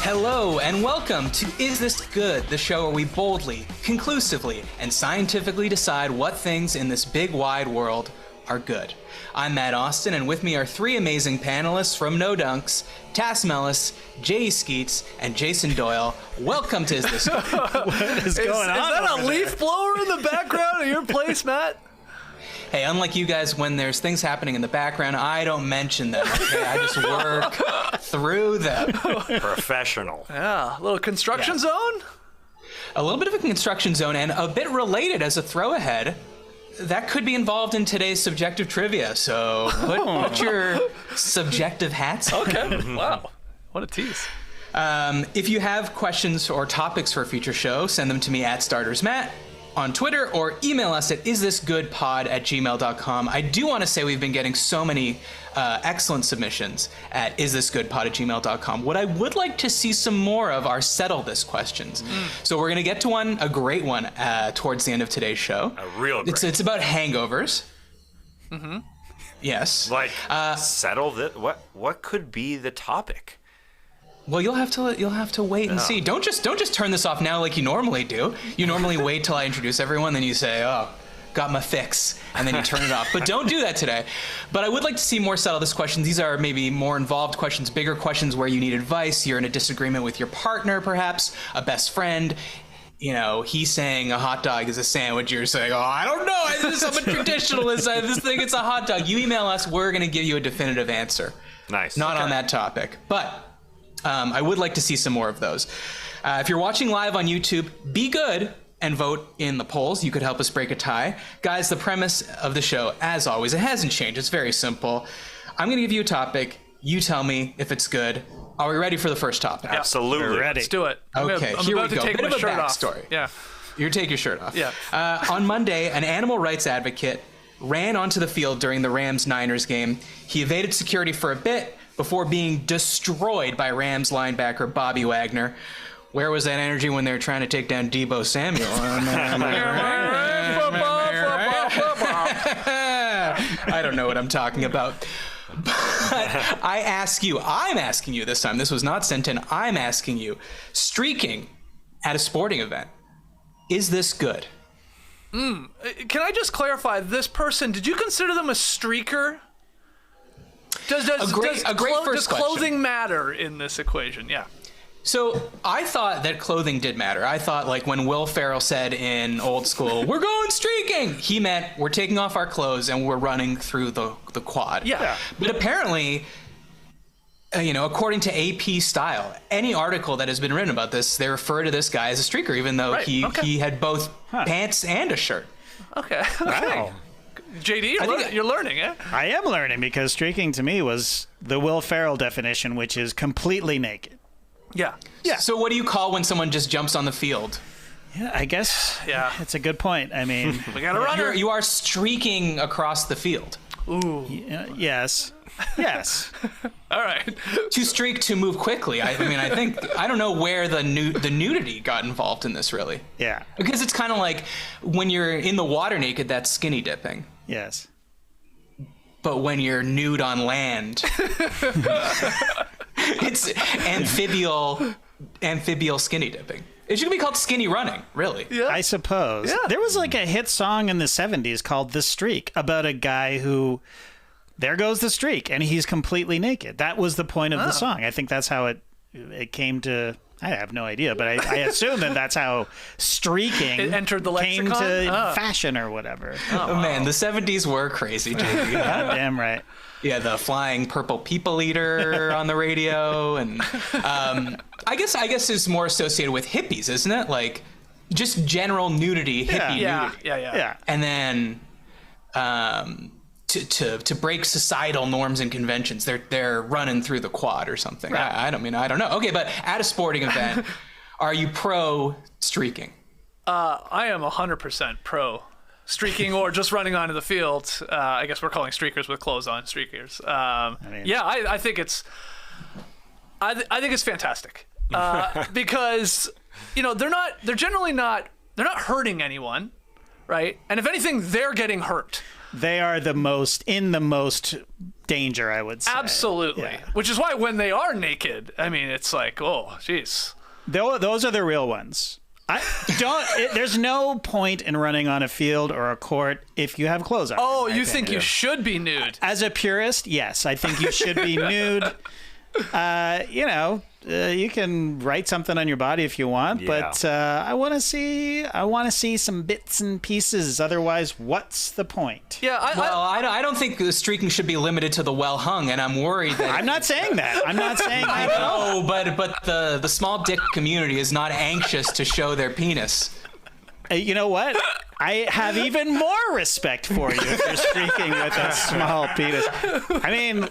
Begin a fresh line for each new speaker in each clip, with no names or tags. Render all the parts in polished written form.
Hello and welcome to Is This Good, the show where we boldly, conclusively, and scientifically decide what things in this big wide world are good. I'm Matt Austin, and with me are three amazing panelists from No Dunks, Tass Mellis, Jay Skeets, and Jason Doyle. Welcome to Is This Good?
What is going on? Is that a leaf blower in the background of your place, Matt?
Hey, unlike you guys, when there's things happening in the background, I don't mention them, okay? I just work through them.
Professional. Yeah, a little construction zone?
A little bit of a construction zone, and a bit related as a throw ahead. That could be involved in today's subjective trivia, so put your subjective hats on.
Okay, wow. What a tease.
If you have questions or topics for a future show, send them to me at StartersMatt on Twitter or email us at isthisgoodpod@gmail.com. I do want to say we've been getting so many excellent submissions at isthisgoodpod@gmail.com. What I would like to see some more of are settle this questions. So we're going to get to a great one towards the end of today's show.
A real great.
It's about hangovers. Mm-hmm. Yes.
Like, settle this? What could be the topic?
Well, you'll have to wait and see. Don't just turn this off now like you normally do. You normally wait till I introduce everyone, then you say, "Oh, got my fix," and then you turn it off. But don't do that today. But I would like to see more settle this questions. These are maybe more involved questions, bigger questions where you need advice. You're in a disagreement with your partner, perhaps a best friend. You know, he's saying a hot dog is a sandwich. You're saying, "Oh, I don't know. I'm a traditionalist. This thing, it's a hot dog." You email us. We're going to give you a definitive answer.
Nice.
Not on that topic, but. I would like to see some more of those. If you're watching live on YouTube, be good and vote in the polls. You could help us break a tie. Guys, the premise of the show, as always, it hasn't changed. It's very simple. I'm going to give you a topic. You tell me if it's good. Are we ready for the first topic?
Absolutely. We're ready. Let's do it.
Okay, here we go. Bit of a backstory.
Yeah.
You take your shirt off.
Yeah.
On Monday, an animal rights advocate ran onto the field during the Rams-Niners game. He evaded security for a bit before being destroyed by Rams linebacker Bobby Wagner. Where was that energy when they were trying to take down Deebo Samuel? I don't know what I'm talking about. But I'm asking you this time, this was not sent in, I'm asking you, streaking at a sporting event, is this good?
Can I just clarify, this person, did you consider them a streaker? Does clothing matter in this equation? Yeah.
So I thought that clothing did matter. I thought, like, when Will Ferrell said in Old School, "We're going streaking," he meant we're taking off our clothes and we're running through the quad.
Yeah.
But apparently, according to AP Style, any article that has been written about this, they refer to this guy as a streaker, even though he had both pants and a shirt.
Okay.
Wow.
JD, you're learning, eh?
I am learning, because streaking to me was the Will Ferrell definition, which is completely naked.
Yeah.
So what do you call when someone just jumps on the field?
Yeah, I guess. Yeah, it's a good point. I mean,
we got a runner.
You are streaking across the field.
Ooh.
Yes.
All right.
To streak, to move quickly. I don't know where the nudity got involved in this, really.
Yeah.
Because it's kind of like when you're in the water naked, that's skinny dipping.
Yes.
But when you're nude on land, it's amphibial skinny dipping. It should be called skinny running, really.
Yeah. I suppose. Yeah. There was like a hit song in the 70s called The Streak about a guy who, there goes the streak, and he's completely naked. That was the point of the song. I think that's how it came to... I have no idea, but I assume that's how streaking
it entered the
came
lexicon?
to fashion or whatever.
Oh, man, the 70s were crazy, JD.
Damn right.
Yeah, the flying purple people eater on the radio, and I guess it's more associated with hippies, isn't it? Like, just general nudity, hippie nudity.
Yeah.
And then to break societal norms and conventions, they're running through the quad or something. Right. I don't know. Okay, but at a sporting event, are you pro streaking?
I am 100% pro streaking or just running onto the field. I guess we're calling streakers with clothes on streakers. I think it's fantastic because they're generally not hurting anyone, right? And if anything, they're getting hurt.
They are in the most danger, I would say.
Absolutely.
Yeah.
Which is why when they are naked, I mean, it's like, oh, jeez.
Those are the real ones. There's no point in running on a field or a court if you have clothes on.
Oh, you think you should be nude?
As a purist, yes, I think you should be nude. You can write something on your body if you want, but I want to see some bits and pieces. Otherwise, what's the point?
Yeah.
I don't think the streaking should be limited to the well hung, and I'm worried that
I'm not saying that. I'm not saying
I know, but the small dick community is not anxious to show their penis.
You know what? I have even more respect for you if you're streaking with a small penis. I mean,
a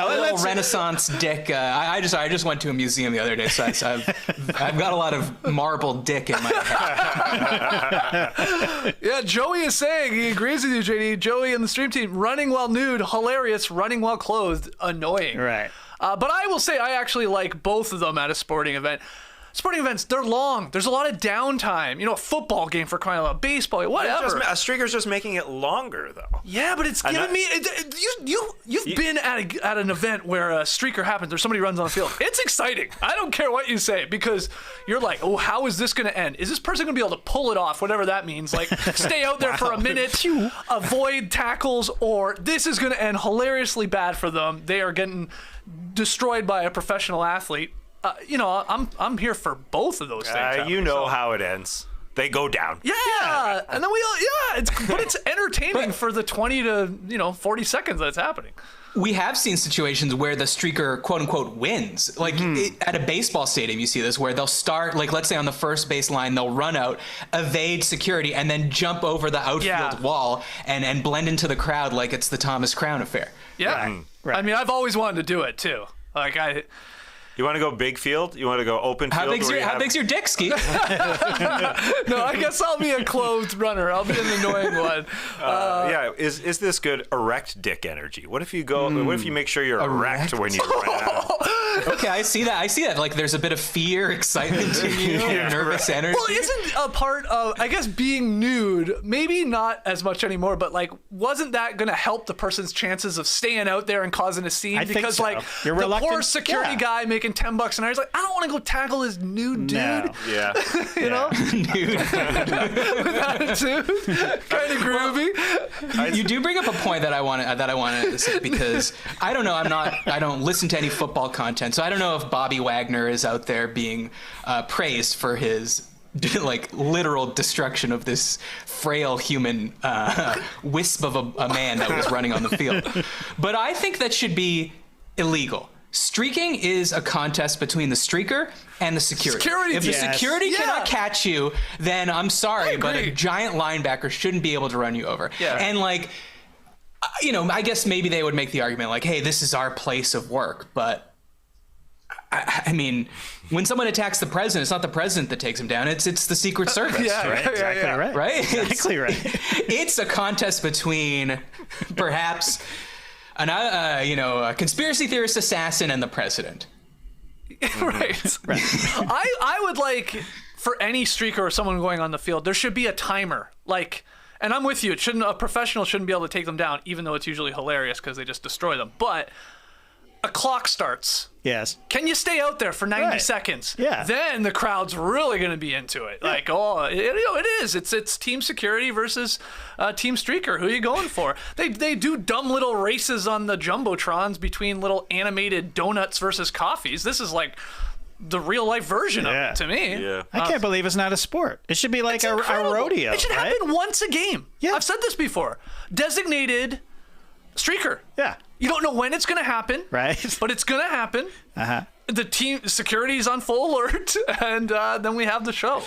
little Renaissance dick. I just went to a museum the other day, so I've got a lot of marble dick in my head.
Yeah, Joey is saying he agrees with you, JD. Joey and the stream team, running while nude, hilarious. Running while clothed, annoying.
Right.
But I will say I actually like both of them at a sporting event. Sporting events, they're long. There's a lot of downtime. A football game for crying out loud, baseball, whatever.
A streaker's just making it longer, though.
Yeah, but it's giving me. You've been at an event where a streaker happens or somebody runs on the field. It's exciting. I don't care what you say because you're like, oh, how is this going to end? Is this person going to be able to pull it off? Whatever that means. Like, stay out there for a minute, avoid tackles, or this is going to end hilariously bad for them. They are getting destroyed by a professional athlete. I'm here for both of those things.
How it ends. They go down.
Yeah. And then it's entertaining for the 20 to 40 seconds that it's happening.
We have seen situations where the streaker, quote unquote, wins. Like at a baseball stadium, you see this where they'll start, like, let's say on the first base line, they'll run out, evade security, and then jump over the outfield wall and blend into the crowd like it's the Thomas Crown affair.
Yeah. Right. I mean, I've always wanted to do it too.
You want to go big field? You want to go open field?
How big's your dick, Ski?
No, I guess I'll be a clothed runner. I'll be an annoying one.
Is this good erect dick energy? What if you go? What if you make sure you're erect when you run out?
Okay, I see that. Like there's a bit of fear, excitement in you, nervous energy.
Well, isn't a part of, I guess, being nude, maybe not as much anymore, but like, wasn't that going to help the person's chances of staying out there and causing a scene?
I think so.
Like,
you're
the
reluctant.
poor security guy making $10 an hour, he's like, I don't want to go tackle this nude dude.
No.
Yeah.
you know?
Nude.
With attitude. Kind of groovy.
You do bring up a point that I want to say, because I don't know. I don't listen to any football content, so I don't know if Bobby Wagner is out there being praised for his like literal destruction of this frail human wisp of a man that was running on the field. But I think that should be illegal. Streaking is a contest between the streaker and the security. If the security cannot catch you, then I'm sorry, but a giant linebacker shouldn't be able to run you over. Yeah. And like, I guess maybe they would make the argument like, hey, this is our place of work. But I mean, when someone attacks the president, it's not the president that takes him down. It's the Secret Service.
Right. Exactly right.
Right?
Exactly right.
It's a contest between perhaps a conspiracy theorist assassin and the president.
Right. I would like, for any streaker or someone going on the field, there should be a timer. Like, and I'm with you. A professional shouldn't be able to take them down, even though it's usually hilarious because they just destroy them. But a clock starts.
Yes.
Can you stay out there for 90 seconds?
Yeah.
Then the crowd's really going to be into it. Like, it is. It's team security versus team streaker. Who are you going for? They do dumb little races on the jumbotrons between little animated donuts versus coffees. This is like the real life version of it to me.
Yeah.
I can't believe it's not a sport. It should be like a rodeo.
It should happen once a game. Yeah. I've said this before. Designated streaker.
Yeah.
You don't know when it's going to happen,
right?
But it's going to happen.
Uh-huh.
The team security is on full alert, and then we have the show.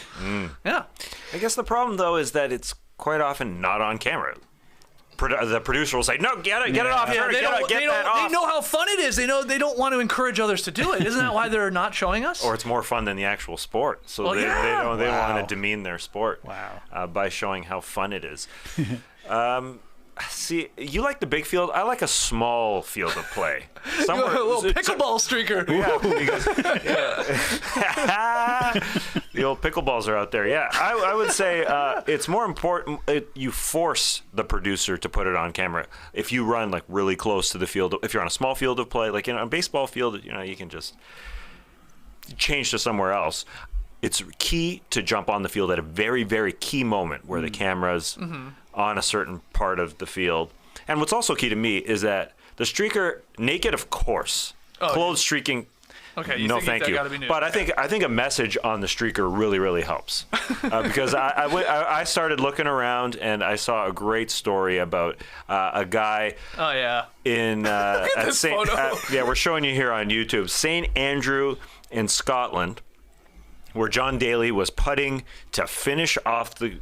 Yeah.
I guess the problem though is that it's quite often not on camera. The producer will say, "No, get it off.
Yeah, they know how fun it is. They know they don't want to encourage others to do it. Isn't that why they're not showing us?
Or it's more fun than the actual sport. So they want to demean their sport by showing how fun it is. See, you like the big field. I like a small field of play. Somewhere,
a little pickleball streaker.
Yeah, because, the old pickleballs are out there. Yeah, I would say it's more important. You force the producer to put it on camera. If you run like really close to the field, if you're on a small field of play, like a baseball field, you can just change to somewhere else. It's key to jump on the field at a very, very key moment where the camera's on a certain part of the field. And what's also key to me is that the streaker, naked, of course. Clothes streaking,
Okay,
no thank you. But I think a message on the streaker really, really helps. Because I started looking around and I saw a great story about a guy in at St. We're showing you here on YouTube. St. Andrew in Scotland, where John Daly was putting to finish off his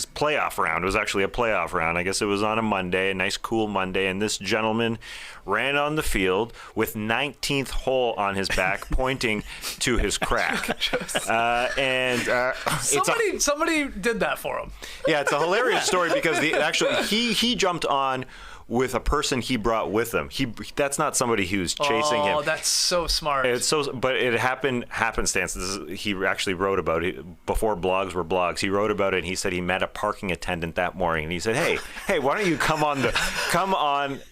playoff round. It was actually a playoff round. I guess it was on a Monday, a nice cool Monday, and this gentleman ran on the field with 19th hole on his back, pointing to his crack.
Somebody did that for him.
Yeah, it's a hilarious story because he jumped on with a person he brought with him. That's not somebody who's chasing him.
Oh, that's so smart.
But it happened happenstance. He actually wrote about it before blogs were blogs. He wrote about it and he said he met a parking attendant that morning and he said, "Hey, why don't you come on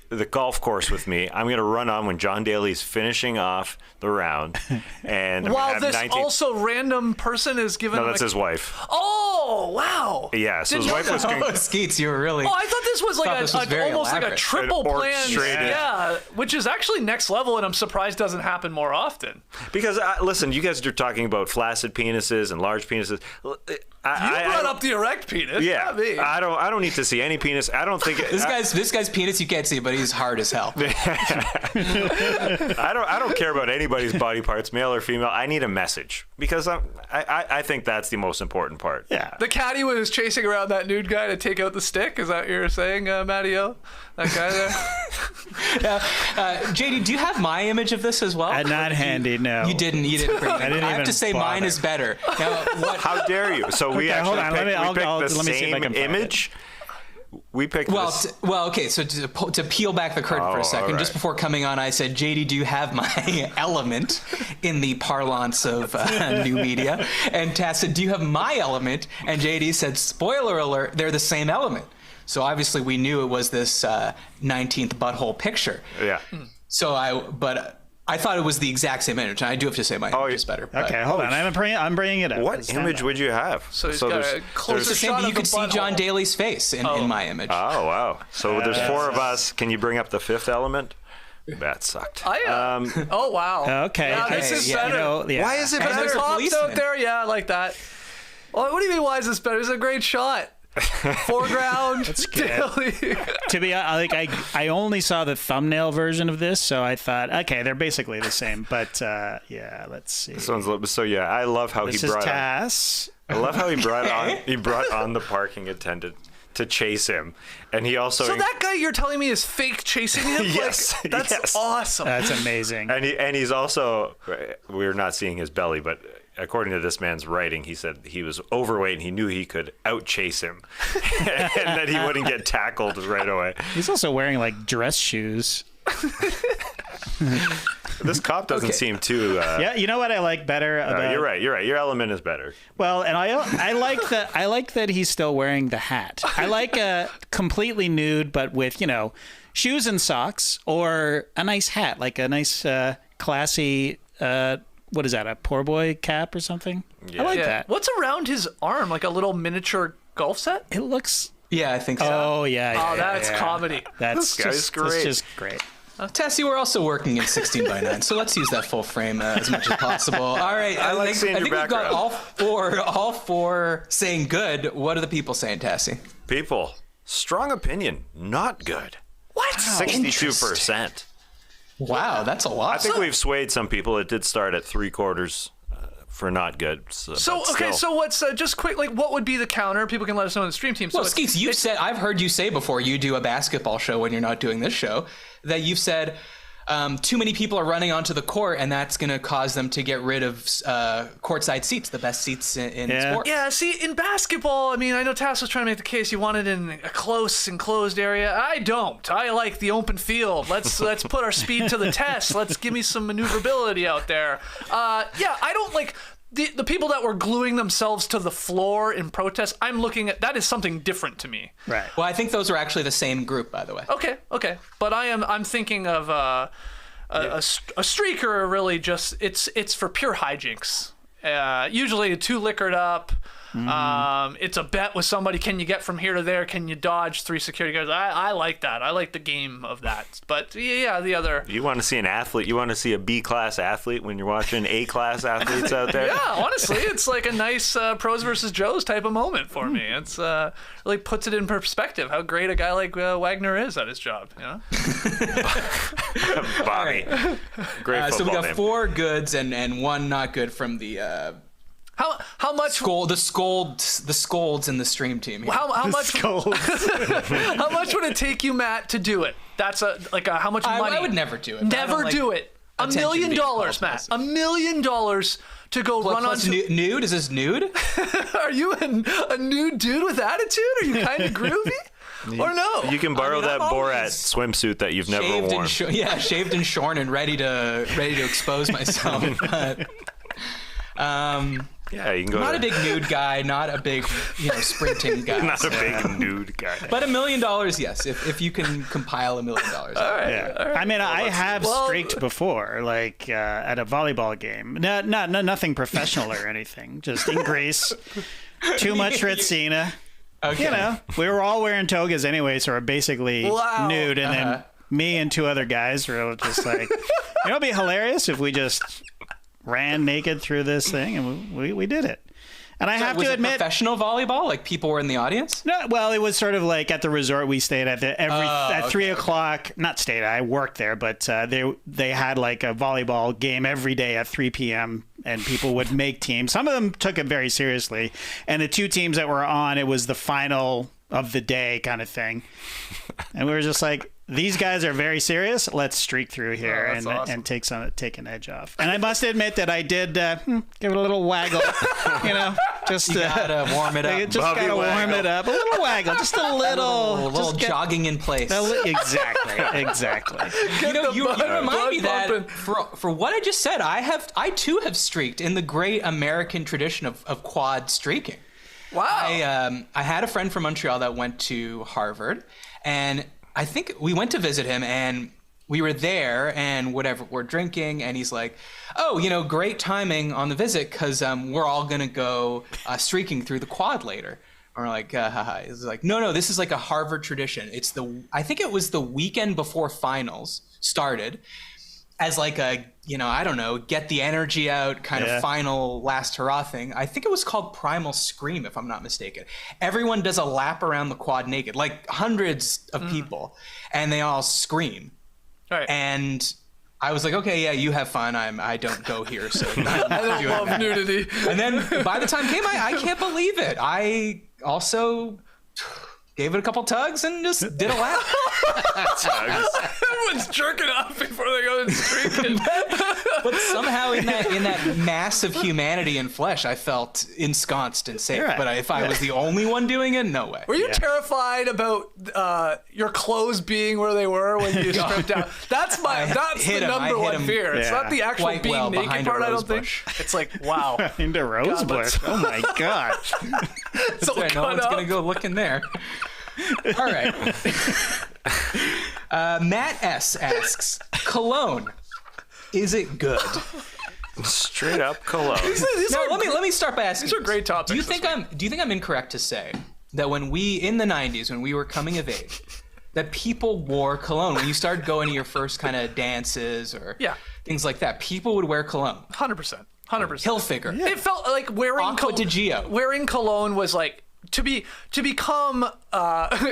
the golf course with me? I'm going to run on when John Daly's finishing off the round." And
while this also random person is giving
that's his wife.
Oh, wow.
Yeah, so his wife was
Skeets, you were really.
Oh, I thought this was almost like a triple plan. Yeah, which is actually next level, and I'm surprised doesn't happen more often.
Because listen, you guys are talking about flaccid penises and large penises.
You brought up the erect penis.
Yeah,
not me.
I don't need to see any penis. I don't think
this guy's penis you can't see, but he's hard as hell.
I don't care about anybody's body parts, male or female. I need a message because I think that's the most important part.
Yeah.
The caddy was chasing around that nude guy to take out the stick. Is that what you're saying, Matty O? That guy there.
JD, do you have my image of this as well?
Not handy, no.
You didn't bring it. I have to say mine is better. Now,
How dare you? So we actually picked the same image. We picked
okay, so to peel back the curtain for a second,
right.
Just before coming on, I said, JD, do you have my element in the parlance of new media? And Taz said, do you have my element? And JD said, spoiler alert, they're the same element. So obviously we knew it was this 19th butthole picture.
Yeah.
So I thought it was the exact same image, and I do have to say my image is better.
Okay, hold on. I'm bringing it up.
What image would you have?
So he's got a closer shot of
you could see John Daly's face in my image.
Oh, wow. So there's four of us. Can you bring up the fifth element? That sucked.
Oh, wow.
Okay.
Yeah, this is better.
Why is it better?
There's cops out there. Yeah, I like that. Well, what do you mean, why is this better? It's a great shot. Foreground.
That's good. To be I only saw the thumbnail version of this, so I thought, okay, they're basically the same. But let's see.
This one's I love how
this
he brought
is Tass.
I love how he brought on the parking attendant to chase him, and he also.
So that guy you're telling me is fake chasing him?
Yes,
that's awesome.
That's amazing.
And he's also. We're not seeing his belly, but. According to this man's writing, he said he was overweight and he knew he could out-chase him and that he wouldn't get tackled right away.
He's also wearing, dress shoes.
This cop doesn't seem too...
Yeah, you know what I like better about...
You're right. Your element is better.
Well, and I like that he's still wearing the hat. I like completely nude, but with, shoes and socks, or a nice hat, like a nice, classy... what is that, a poor boy cap or something?
Yeah.
I like that.
What's around his arm? Like a little miniature golf set?
It looks...
Yeah, I think so.
Oh, yeah.
That's comedy.
That's
great.
That's just great.
Tessie, we're also working in 16:9, so let's use that full frame as much as possible. All right, I think we've got all four saying good. What are the people saying, Tessie?
People, strong opinion, not good.
What?
62%.
Wow, that's a lot.
I think we've swayed some people. It did start at 3/4 for not good. So
what's just quick? What would be the counter? People can let us know in the stream team.
Well, Skeets, you've said, I've heard you say before you do a basketball show when you're not doing this show, that you've said too many people are running onto the court, and that's going to cause them to get rid of courtside seats, the best seats in sports.
Yeah, see, in basketball, I mean, I know Tass was trying to make the case you want it in a close, enclosed area. I don't. I like the open field. Let's put our speed to the test. Let's give me some maneuverability out there. Yeah, I don't like... The people that were gluing themselves to the floor in protest, I'm looking at that is something different to me.
Right.
Well, I think those are actually the same group, by the way.
Okay. But I'm thinking of a streaker. Really, just it's for pure hijinks. Usually too liquored up. It's a bet with somebody. Can you get from here to there? Can you dodge 3 security guards? I like that. I like the game of that. But yeah, the other.
You want to see an athlete? You want to see a B-class athlete when you're watching A-class athletes out there?
Yeah, honestly, it's like a nice pros versus Joes type of moment for me. It's really puts it in perspective how great a guy like Wagner is at his job. You know.
Bobby. Great football
So we got
name.
4 goods and 1 not good from the.
How much
the scolds in the stream team here.
How much how much would it take you, Matt, to do it? That's how much money?
I would never do it.
Never do it. $1 million, Matt. $1 million to go run on.
Nude? Is this nude?
Are you a nude dude with attitude? Are you kind of groovy? Or no?
You can borrow that Borat swimsuit that you've never worn.
Shaved and shorn and ready to expose myself. But,
yeah, you can go.
Not a big nude guy, not a big sprinting guy.
Not a big nude guy.
But $1 million, yes. If you can compile $1 million. All
right.
Yeah.
All right.
I mean, I have streaked before, like at a volleyball game. Nothing professional or anything. Just in Greece. Too much Ritzina.
Okay.
We were all wearing togas anyway, so we're basically nude. And then me and 2 other guys were just like, it'd be hilarious if we just ran naked through this thing, and we did it. And I have to admit,
was it professional volleyball? Like people were in the audience?
No, well, it was sort of like at the resort we stayed at. At 3 o'clock. Not stayed. I worked there, but they had like a volleyball game every day at 3 p.m. and people would make teams. Some of them took it very seriously, and the 2 teams that were on, it was the final of the day kind of thing, and we were just like, these guys are very serious. Let's streak through here and take an edge off. And I must admit that I did give it a little waggle. Just
you gotta warm it up.
Just gotta warm it up. A little waggle, just a little
jogging in place.
Exactly.
You remind me that for what I just said, I too have streaked in the great American tradition of quad streaking.
Wow.
I had a friend from Montreal that went to Harvard, and I think we went to visit him, and we were there and whatever, we're drinking, and he's like, oh, great timing on the visit because we're all going to go streaking through the quad later. And we're like, haha. He's like, no, this is like a Harvard tradition. I think it was the weekend before finals started as like a, I don't know, get the energy out kind of final last hurrah thing. I think it was called Primal Scream, if I'm not mistaken. Everyone does a lap around the quad naked, like hundreds of people, and they all scream.
Right.
And I was like, okay, yeah, you have fun. I don't go here, so
I don't love nudity.
And then by the time came, I can't believe it. I also gave it a couple tugs and just did a lap.
Everyone's jerking off before they go and streaking.
But somehow in that mass of humanity and flesh, I felt ensconced and safe.
Right.
But if I was the only one doing it, no way.
Were you terrified about your clothes being where they were when you stripped down? That's the number one fear. It's not the actual
quite
being naked part, I don't
bush.
think. It's like, wow.
Behind a rose bush. Oh my gosh.
So
no one's going to go looking there. All right. Matt S. asks, Cologne, is it good?
Straight up Cologne.
Let me start by asking.
These are great topics.
Do you think I'm incorrect to say that when we in the 90s, when we were coming of age, that people wore cologne when you started going to your first kind of dances or things like that? People would wear cologne.
100%.
Hilfiger.
It felt like wearing cologne was like to become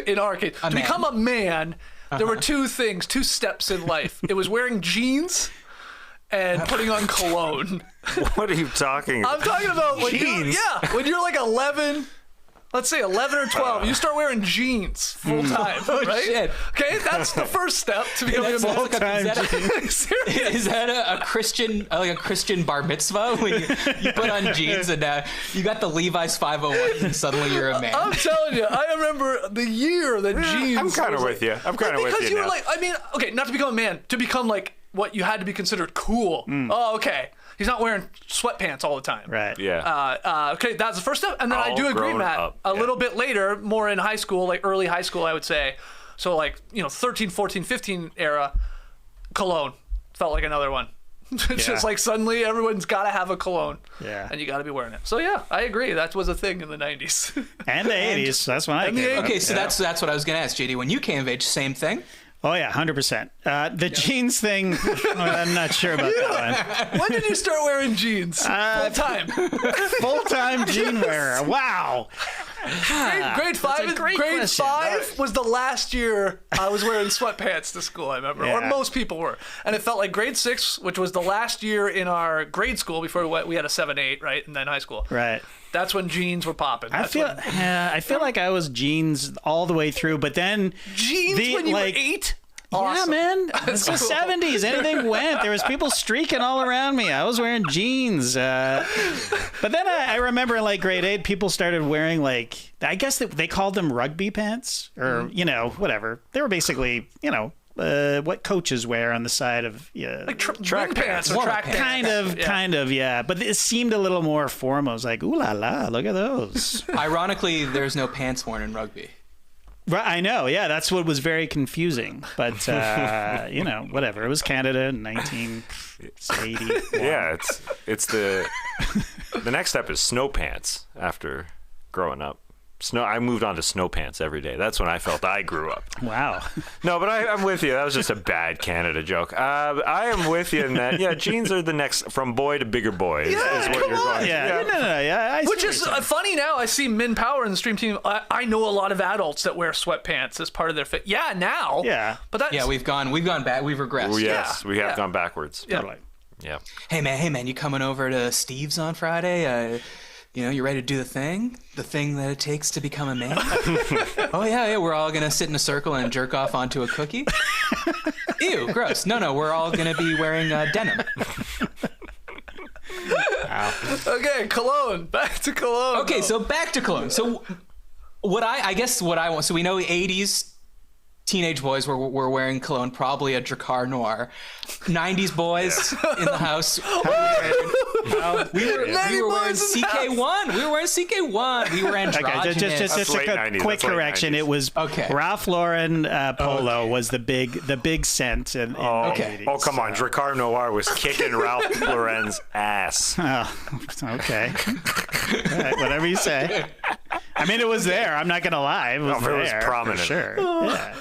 in our case become a man. There were 2 steps in life. It was wearing jeans and putting on cologne.
What are you talking about?
I'm talking about when you're like 11 let's say 11 or 12, you start wearing jeans full time, right?
Shit.
Okay, that's the first step to becoming a man.
Is that a Christian, like a Christian bar mitzvah when you put on jeans and you got the Levi's 501 and suddenly you're a man?
I'm telling you, I remember the year that jeans.
I'm kind of with you. I'm kind of with you.
Because you were
now.
like, I mean, okay, not to become a man, to become like what you had to be considered cool. Oh, okay. He's not wearing sweatpants all the time.
Right.
Yeah.
Okay, that's the first step. And then I do agree, Matt, a little bit later, more in high school, like early high school, I would say. So like, 13, 14, 15 era, cologne felt like another one. It's just like suddenly everyone's got to have a cologne.
Yeah.
And you got to be wearing it. So yeah, I agree. That was a thing in the 90s.
And the 80s. That's when I came.
Okay, so that's what I was going to ask, JD. When you came of age, same thing?
Oh, yeah, 100%. The jeans thing, I'm not sure about that one.
When did you start wearing jeans? Full time.
Full-time jean wearer. Wow.
Grade five. Grade
question.
5 was the last year I was wearing sweatpants to school. I remember, or most people were, and it felt like grade 6, which was the last year in our grade school before we had a 7-8, right, and then high school.
Right.
That's when jeans were popping.
I feel like I was jeans all the way through, but then
jeans when you were 8. Awesome.
Yeah, man. It's the 70s. Anything went. There was people streaking all around me. I was wearing jeans. But then I remember in like grade 8, people started wearing like, I guess they called them rugby pants or, whatever. They were basically, what coaches wear on the side of
like track pants or track pants.
Kind of, yeah. But it seemed a little more formal. I was like, ooh la la, look at those.
Ironically, there's no pants worn in rugby.
Right, I know. Yeah, that's what was very confusing. But whatever. It was Canada in 1980.
Yeah, it's the next step is snow pants after growing up. I moved on to snow pants every day. That's when I felt I grew up.
Wow.
No, but I'm with you. That was just a bad Canada joke. I am with you in that. Yeah, jeans are the next from boy to bigger boy. Is what you're going.
Yeah, no. Yeah,
which is funny now. I see Min Power in the stream team. I know a lot of adults that wear sweatpants as part of their fit. Yeah, now.
Yeah,
but that's
we've gone back. We've regressed.
Oh, yes, we have gone backwards.
Yeah.
totally.
Yeah.
Hey man, you coming over to Steve's on Friday? You ready to do the thing that it takes to become a man? Oh yeah, we're all gonna sit in a circle and jerk off onto a cookie. Ew, gross. No, we're all gonna be wearing denim.
Wow.
Okay, Cologne. Back to Cologne.
Okay, so back to Cologne. So what I want. So we know 80s teenage boys were wearing cologne, probably a Drakkar Noir. 90s boys in the house. We were wearing CK1. We were wearing CK1. We were androgynous.
Okay, just a quick correction. 90s. It was Ralph Lauren Polo was the big scent. In the 80s,
oh, come on. Drakkar Noir was kicking Ralph Lauren's ass.
Oh, okay. All right, whatever you say. I mean, it was there. I'm not going to lie. It was
prominent.
For sure. Yeah.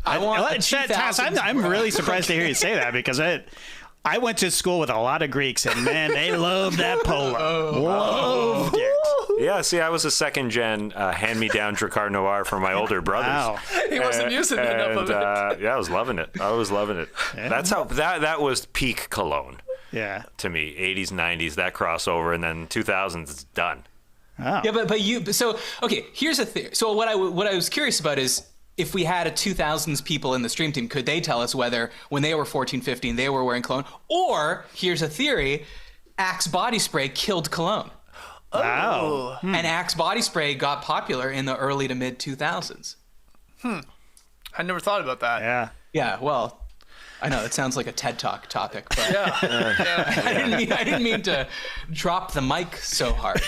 I'm really surprised to hear you say that because I went to school with a lot of Greeks and man, they loved that polo. Loved it.
Yeah, see, I was a second gen hand-me-down Drakkar Noir from my older brothers.
Wow.
He wasn't using enough of it.
Yeah, I was loving it. Yeah. That's how that was peak cologne.
Yeah.
To me, 80s, 90s, that crossover, and then 2000s, it's done.
Oh.
Yeah, but here's a theory. So what I was curious about is if we had a 2000s people in the stream team, could they tell us whether when they were 14, 15, they were wearing cologne? Or, here's a theory, Axe body spray killed cologne.
Wow.
And Axe body spray got popular in the early to mid 2000s.
I never thought about that.
Yeah.
Yeah, well, I know it sounds like a TED Talk topic, but I didn't mean to drop the mic so hard.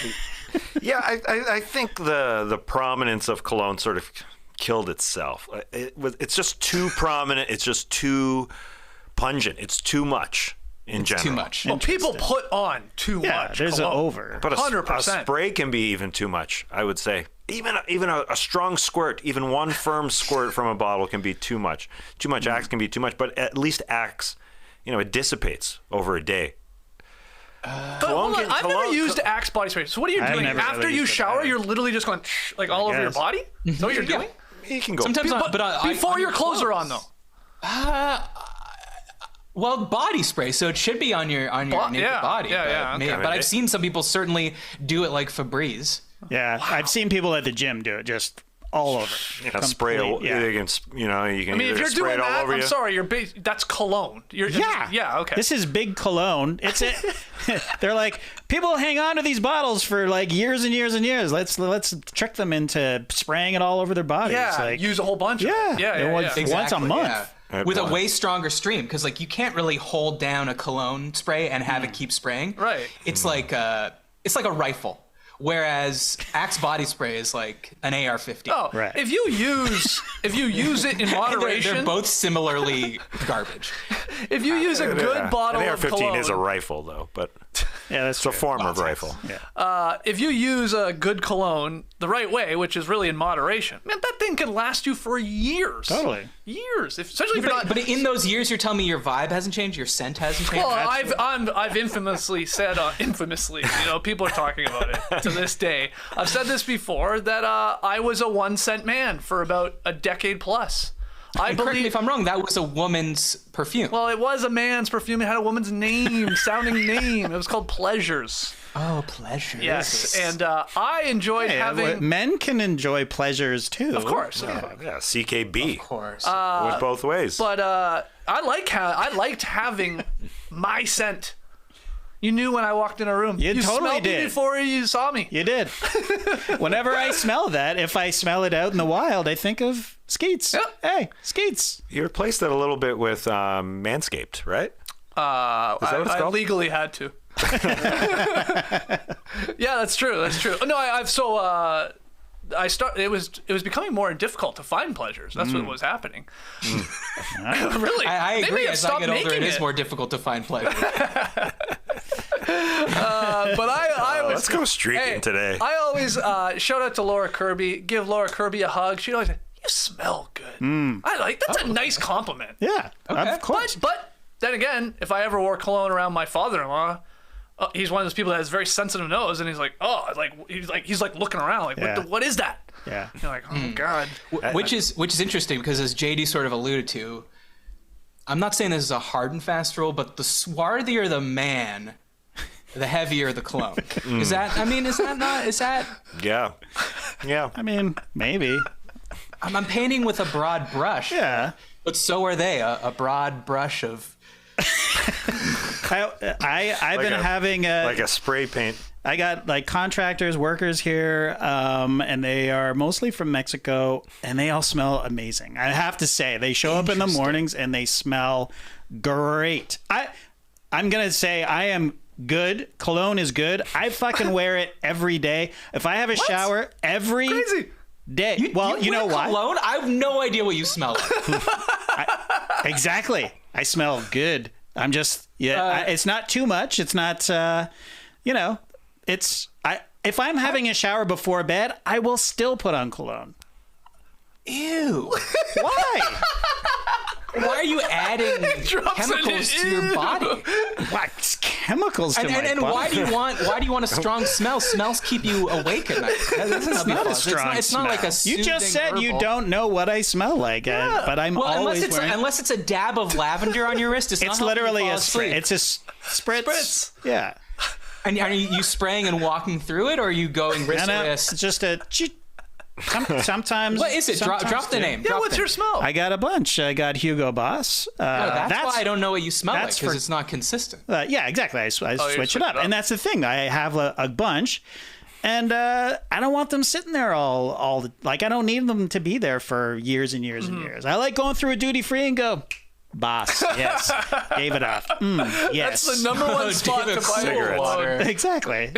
Yeah, I think the prominence of cologne sort of killed itself. It's just too prominent. It's just too pungent. It's too much in general.
Too much.
Well, people put on too much.
There's
cologne.
an over.
But
100%.
a spray can be even too much, I would say. Even a strong squirt, even one firm squirt from a bottle can be too much. Too much Axe can be too much, but at least Axe, it dissipates over a day.
But hold on, I've never used Axe body spray. So what are you doing? After you shower, you're literally just going like all over your body? Is that what you're doing?
You can go.
Sometimes
before your clothes are on, though.
Well, body spray, so it should be on your naked body.
Yeah.
But I've seen some people certainly do it like Febreze.
Yeah, I've seen people at the gym do it just all over.
Spray it.
Yeah.
You can
I mean, if you're
spray
doing
it all
that,
over
I'm
you.
sorry, that's cologne. Yeah, okay.
This is big cologne. It's it. They're like, people hang on to these bottles for like years and years and years. Let's trick them into spraying it all over their bodies.
Yeah,
like,
use a whole bunch of it. Yeah.
Once a
Exactly,
month.
yeah. With a way stronger stream, because like you can't really hold down a cologne spray and have it keep spraying.
Right.
It's like a rifle. Whereas Axe body spray is like an AR-15.
Oh,
Right.
If you use it in moderation,
they're both similarly garbage.
if you use a good bottle
An
of
AR-15
cologne,
is a rifle, though, but
Yeah, that's
it's a form of rifle.
Yeah.
if you use a good cologne the right way, which is really in moderation, man, that thing can last you for years.
Totally.
Years, especially if you're not.
But in those years, you're telling me your vibe hasn't changed, your scent hasn't changed.
Well, I've infamously said, people are talking about it to this day. I've said this before that I was a 1 cent man for about a decade plus.
Correct me if I'm wrong. That was a woman's perfume.
Well, it was a man's perfume. It had a woman's sounding name. It was called Pleasures.
Oh, pleasure.
Yes, and I enjoyed having.
Men can enjoy pleasures too.
Of course.
Yeah, CKB.
Of course.
Went both ways.
But I liked having my scent. You knew when I walked in a room.
You totally
smelled
did.
me before you saw me.
You did. Whenever I smell that, if I smell it out in the wild, I think of Skeets.
Yep.
Hey, Skeets.
You replaced it a little bit with Manscaped, right?
I
called?
legally had to. Yeah, that's true. That's true. No, it was becoming more difficult to find pleasures. That's what was happening. Really,
I
They
agree.
may have
As I
stopped
get older,
making
it is more difficult to find pleasure.
But I was.
Let's go streaking today.
I always shout out to Laura Kirby. Give Laura Kirby a hug. She always said, "You smell good." That's a nice compliment.
Yeah,
Okay.
of course.
But then again, if I ever wore cologne around my father-in-law, he's one of those people that has a very sensitive nose, and he's like, he's looking around, like,
Yeah.
what is that?
Yeah.
You're like, oh God.
Which is interesting because, as JD sort of alluded to, I'm not saying this is a hard and fast rule, but the swarthier the man, the heavier the cologne. Is that
Yeah.
I mean, maybe.
I'm painting with a broad brush.
Yeah.
But so are they, a broad brush of.
I've been having
like a spray paint.
I got like contractors, workers here, and they are mostly from Mexico, and they all smell amazing. I have to say, they show up in the mornings and they smell great. I'm gonna say I am good. Cologne is good. I fucking wear it every day. If I have a shower every day, you know what?
Cologne? I have no idea what you smell like.
Exactly. I smell good. I'm just it's not too much. It's not if I'm having a shower before bed, I will still put on cologne.
Ew.
Why?
Why are you adding chemicals to your body?
What chemicals to my
And
body?
why do you want a strong smell? Smells keep you awake at night. That's
not a strong
it's not like a
You just
soothing
said you
herbal.
don't know what I smell like, but I'm always wearing.
Unless it's a dab of lavender on your wrist, it's not
literally
helping you
a
fall
spray.
asleep.
It's a spritz. Yeah.
And are you spraying and walking through it, or are you going wrist to
It's
wrist?
just a. Sometimes.
What is it? Drop
sometimes
the
two.
name.
Yeah,
Drop
what's
the
your
name.
smell?
I got a bunch. I got Hugo Boss.
That's why I don't know what you smell like,
that's
because
for-
it's not consistent.
Yeah, exactly. I switch
switch
it up.
it up.
And that's the thing. I have a bunch, and I don't want them sitting there all like, I don't need them to be there for years and years and years. I like going through a duty free and go, Boss, yes. Gave it up. Yes.
That's the number one spot to buy
cigarettes.
water.
Exactly.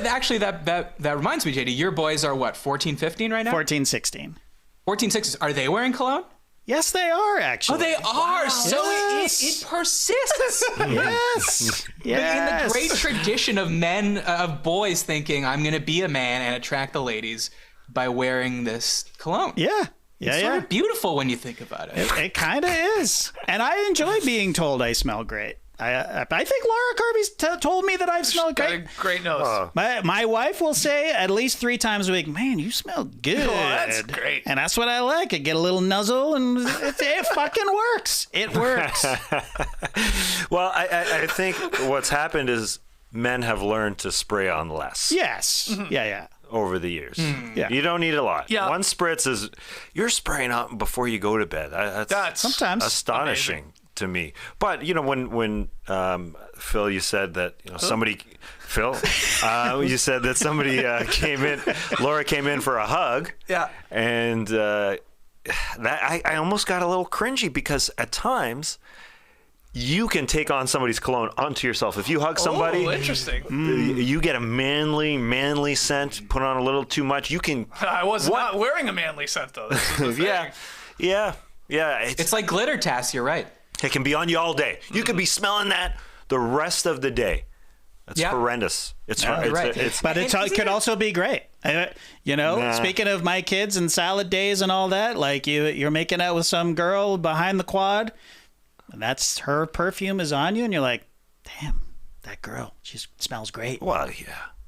Actually, that reminds me, JD, your boys are what, 14, 15 right now?
14, 16.
14, 16. Are they wearing cologne?
Yes, they are, actually.
Oh, they are. So
Yes.
it persists.
Yes.
In
Yes.
the great tradition of men, of boys thinking, I'm going to be a man and attract the ladies by wearing this cologne.
Yeah.
It's sort of beautiful when you think about it.
It kind of is. And I enjoy being told I smell great. I think Laura Kirby's told me that I've smelled
Got
great.
a great nose.
My wife will say at least 3 times a week, man, you smell good.
Oh, that's great.
And that's what I like. I get a little nuzzle, and it fucking works. It works.
Well, I think what's happened is men have learned to spray on less.
Yes. Mm-hmm. Yeah.
Over the years.
Yeah.
You don't need a lot.
Yeah.
One spritz is, you're spraying on before you go to bed. That's
sometimes
astonishing
amazing
to me. But, when Phil, you said that, somebody, Phil, you said that somebody Laura came in for a hug.
Yeah.
And that I almost got a little cringy because at times, you can take on somebody's cologne onto yourself. If you hug somebody,
interesting.
You get a manly scent. Put on a little too much. You can.
I was not wearing a manly scent though. This is the thing.
Yeah.
It's like glitter, Tass. You're right.
It can be on you all day. You could be smelling that the rest of the day. That's horrendous. It's
right.
But it could also be great. Speaking of my kids and salad days and all that, like you're making out with some girl behind the quad. And that's her perfume is on you, and you're like, damn, that girl, she smells great.
Well, yeah.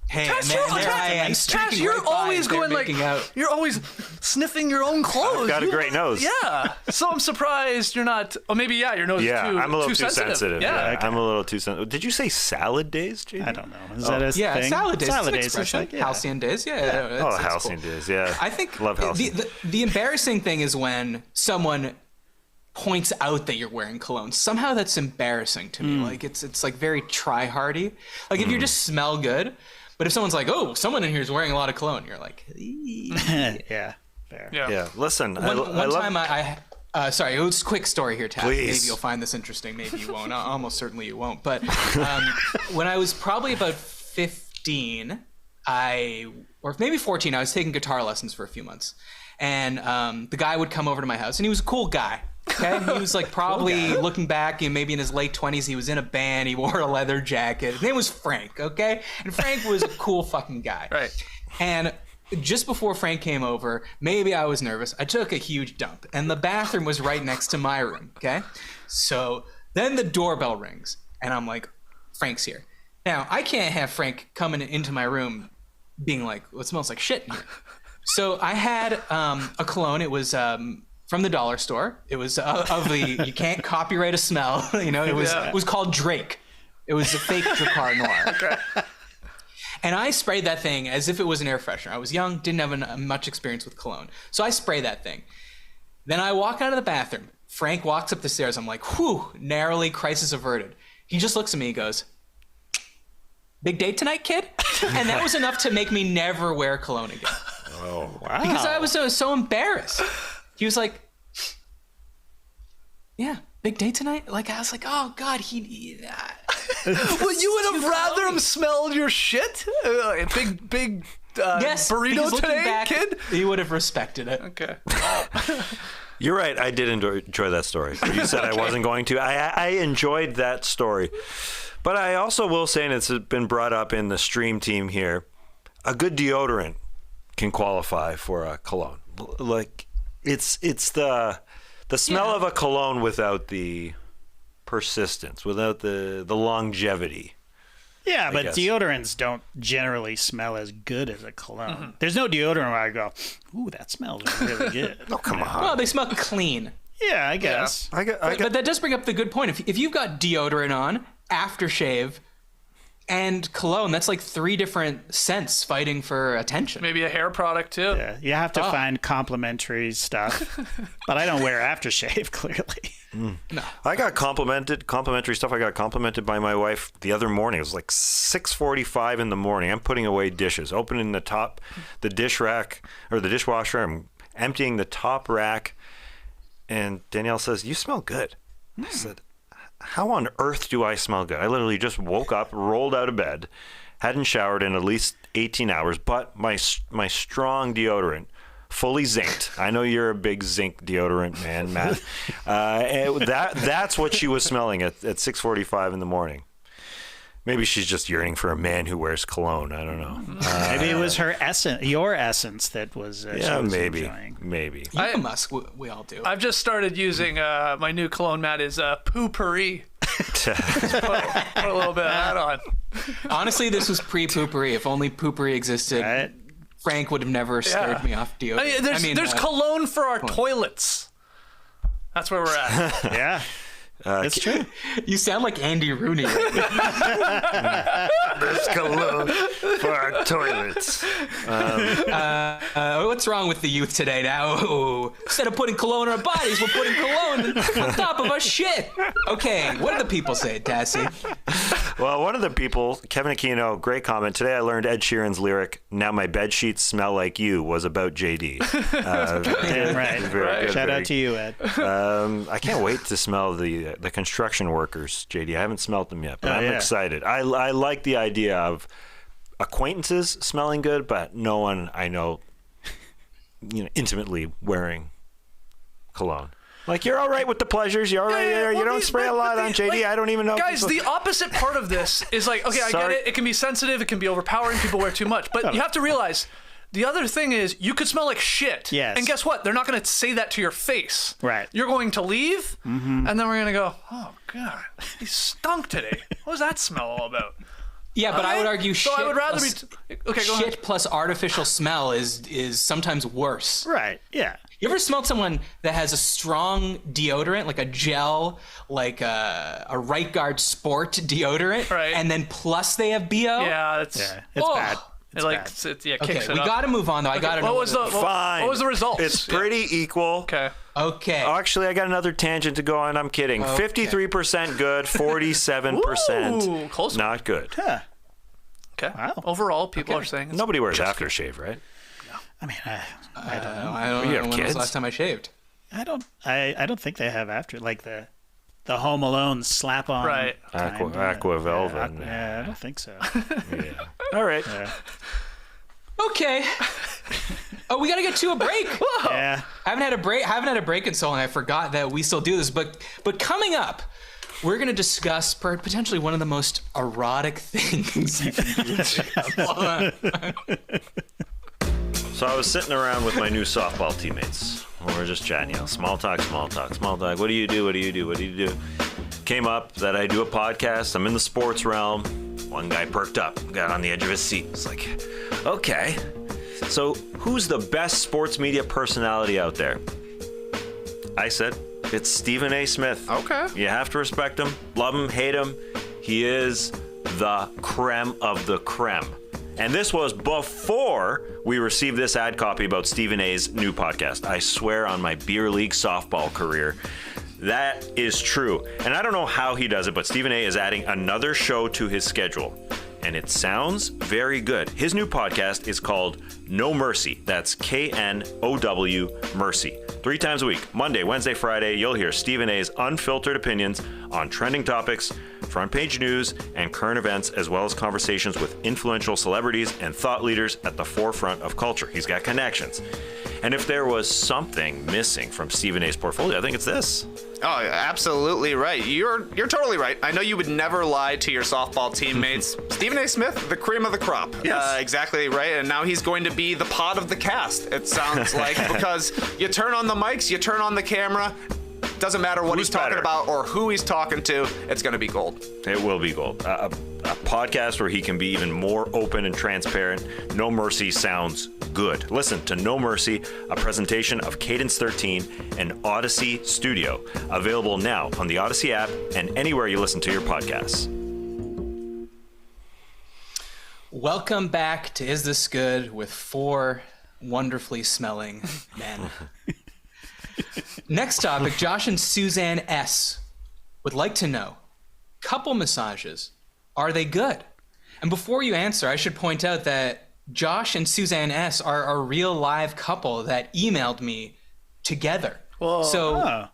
Hey,
Tass,
Tass,
you're always going like, you're always sniffing your own clothes.
I've got a great nose.
Yeah. So I'm surprised you're not, or maybe, your nose is too
I'm a little too
sensitive.
Yeah,
Okay.
I'm a little too sensitive. Did you say salad days, JD?
I don't know. Is that a thing?
Salad days.
Salad
It's
days.
an expression. Halcyon days. Yeah. It's
halcyon
cool.
days. Yeah.
I think
love halcyon.
The embarrassing thing is when someone points out that you're wearing cologne. Somehow that's embarrassing to me. Like it's like very try-hardy. Like if you just smell good, but if someone's like, "Oh, someone in here is wearing a lot of cologne," you're like,
yeah, fair.
Yeah. Listen,
one time sorry, it was a quick story here, Taff.
Please.
Maybe you'll find this interesting. Maybe you won't. Almost certainly you won't. But when I was probably about 15, or maybe 14, I was taking guitar lessons for a few months. And the guy would come over to my house, and he was a cool guy. Okay, he was like probably looking back, maybe in his late 20s. He was in a band. He wore a leather jacket. His name was Frank. Okay, and Frank was a cool fucking guy.
Right.
And just before Frank came over, maybe I was nervous. I took a huge dump, and the bathroom was right next to my room. Okay, so then the doorbell rings, and I'm like, Frank's here. Now I can't have Frank coming into my room, being like, well, it smells like shit in here. So I had a cologne. It was from the dollar store. It was of the you can't copyright a smell. It was called Drake. It was a fake Dracar Noir.
Okay.
And I sprayed that thing as if it was an air freshener. I was young, didn't have much experience with cologne, so I spray that thing. Then I walk out of the bathroom. Frank walks up the stairs. I'm like, whew, narrowly, crisis averted. He just looks at me. He goes, "Big date tonight, kid?" And that was enough to make me never wear cologne again.
Oh, wow.
Because I was so embarrassed. He was like, "Yeah, big day tonight?" Like, I was like, "Oh God,
Well, you would have rather him smelled your shit? Big
yes,
burrito today,
back,
kid?
He would have respected it.
Okay.
You're right. I did enjoy that story. You said I wasn't going to. I enjoyed that story. But I also will say, and it's been brought up in the stream team here, a good deodorant can qualify for a cologne. Like, it's the smell of a cologne without the persistence, without the longevity.
Yeah, but deodorants don't generally smell as good as a cologne. Mm-hmm. There's no deodorant where I go, ooh, that smells really good.
Oh, come on.
Well, they smell clean.
Yeah, I guess.
Yeah.
But that does bring up the good point. If you've got deodorant on, aftershave, and cologne, that's like 3 different scents fighting for attention.
Maybe a hair product too.
Yeah, you have to find complimentary stuff. But I don't wear aftershave, clearly.
No. I got complimentary stuff. I got complimented by my wife the other morning. It was like 6:45 in the morning. I'm putting away dishes, opening the dish rack or the dishwasher. I'm emptying the top rack, and Danielle says, "You smell good." I said, "How on earth do I smell good?" I literally just woke up, rolled out of bed, hadn't showered in at least 18 hours, but my strong deodorant, fully zinced. I know you're a big zinc deodorant man, Matt. That's what she was smelling at 6:45 in the morning. Maybe she's just yearning for a man who wears cologne. I don't know.
Maybe it was her essence, your essence, that was. She was enjoying.
Maybe.
You must. We all do.
I've just started using my new cologne, Matt, is Poopery. Put a little bit of that on.
Honestly, this was pre-poopery. If only poopery existed,
Right?
Frank would have never scared me off deodorant.
There's cologne for our toilets. That's where we're at.
Yeah. It's true.
You sound like Andy Rooney right now.
There's cologne for our toilets.
What's wrong with the youth today now? Ooh, instead of putting cologne on our bodies, we're putting cologne on top of our shit. Okay, what do the people say, Tassie?
Well, one of the people, Kevin Aquino, great comment. Today I learned Ed Sheeran's lyric, "Now my bed sheets smell like you," was about JD.
Right.
Good,
Shout out to you, Ed.
I can't wait to smell the construction workers, JD. I haven't smelled them yet, but I'm excited. I like the idea of acquaintances smelling good, but no one I know, intimately wearing cologne. Like, you're all right with the pleasures. You're all right.
Yeah,
you don't spray a lot on JD. I don't even know.
Guys, the opposite part of this is like, okay, I get it. It can be sensitive. It can be overpowering. People wear too much. But you have to realize the other thing is you could smell like shit.
Yes.
And guess what? They're not going to say that to your face.
Right.
You're going to leave, and then we're going to go, oh, God, he stunk today. What was that smell all about?
Yeah, but I would argue
I would rather okay, go ahead.
shit plus artificial smell is sometimes worse.
Right. Yeah.
You ever smelled someone that has a strong deodorant, like a gel, like a Right Guard Sport deodorant,
right,
and then plus they have BO?
Yeah, it's
bad.
It kicks it
we
up.
got to move on, though. I got to know.
What was the result?
It's pretty equal.
Okay.
Oh, actually, I got another tangent to go on. I'm kidding. 53% good, 47%
close.
not good.
Huh.
Okay.
Wow.
Overall, people are saying
Nobody wears aftershave, right?
I mean, I don't know.
I don't know when was the last time I shaved.
I don't think they have after, like the Home Alone slap on.
Right.
Aqua Velvet.
Yeah, I don't think so.
Yeah. All right.
Yeah.
Okay. Oh, we got to get to a break.
Whoa.
Yeah.
I haven't had a break in so long. I forgot that we still do this. But coming up, we're going to discuss potentially one of the most erotic things you can do.
So I was sitting around with my new softball teammates. We were just chatting, small talk. What do you do? Came up that I do a podcast. I'm in the sports realm. One guy perked up, got on the edge of his seat. It's like, okay. So who's the best sports media personality out there? I said, it's Stephen A. Smith.
Okay.
You have to respect him, love him, hate him. He is the creme of the creme. And this was before we received this ad copy about Stephen A's new podcast. I swear on my beer league softball career, that is true. And I don't know how he does it, but Stephen A is adding another show to his schedule. And it sounds very good. His new podcast is called No Mercy. That's KNOW Mercy. 3 times a week, Monday, Wednesday, Friday, you'll hear Stephen A's unfiltered opinions on trending topics, front page news, and current events, as well as conversations with influential celebrities and thought leaders at the forefront of culture. He's got connections. And if there was something missing from Stephen A's portfolio, I think it's this.
Oh, absolutely right. You're totally right. I know you would never lie to your softball teammates. Stephen A. Smith, the cream of the crop.
Yes.
Exactly right. And now he's going to be the pod of the cast, it sounds like, because you turn on the mics, you turn on the camera. Doesn't matter what he's talking about or who he's talking to, it's going to be gold.
It will be gold. A podcast where he can be even more open and transparent. No Mercy sounds good. Listen to No Mercy, a presentation of Cadence 13 and Odyssey Studio. Available now on the Odyssey app and anywhere you listen to your podcasts.
Welcome back to Is This Good with 4 wonderfully smelling men. Next topic, Josh and Suzanne S. would like to know, couple massages, are they good? And before you answer, I should point out that Josh and Suzanne S. are a real live couple that emailed me together.
Whoa.
So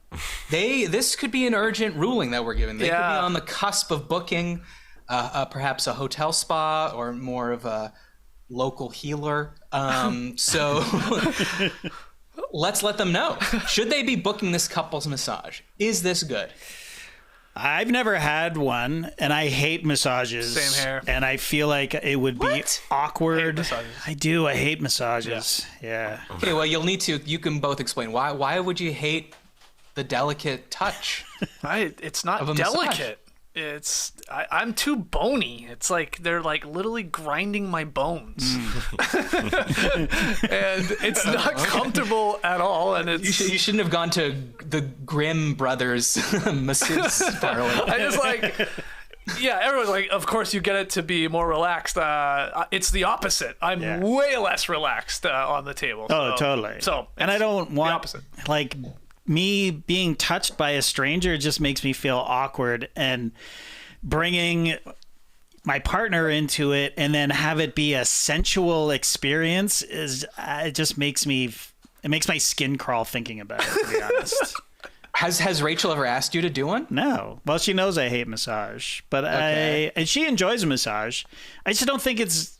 this could be an urgent ruling that we're giving. They could be on the cusp of booking perhaps a hotel spa or more of a local healer. So let's let them know. Should they be booking this couple's massage? Is this good?
I've never had one, and I hate massages.
Same here.
And I feel like it would be awkward. I do. I hate massages. Yeah.
Okay, well, you'll need to. You can both explain why. Why would you hate the delicate touch?
It's not
of a
delicate.
massage?
I'm too bony. It's like they're like literally grinding my bones, and it's not comfortable at all. And it's
you shouldn't have gone to the Grimm brothers masseuse parlor.
I just like. Yeah, everyone's like, of course you get it to be more relaxed. It's the opposite. I'm way less relaxed on the table.
Oh, totally.
So,
and I don't want
the opposite.
Like me being touched by a stranger just makes me feel awkward, and bringing my partner into it and then have it be a sensual experience is it just makes me it makes my skin crawl thinking about it, to be honest.
Has Rachel ever asked you to do one?
No. Well, she knows I hate massage, but and she enjoys a massage. I just don't think it's.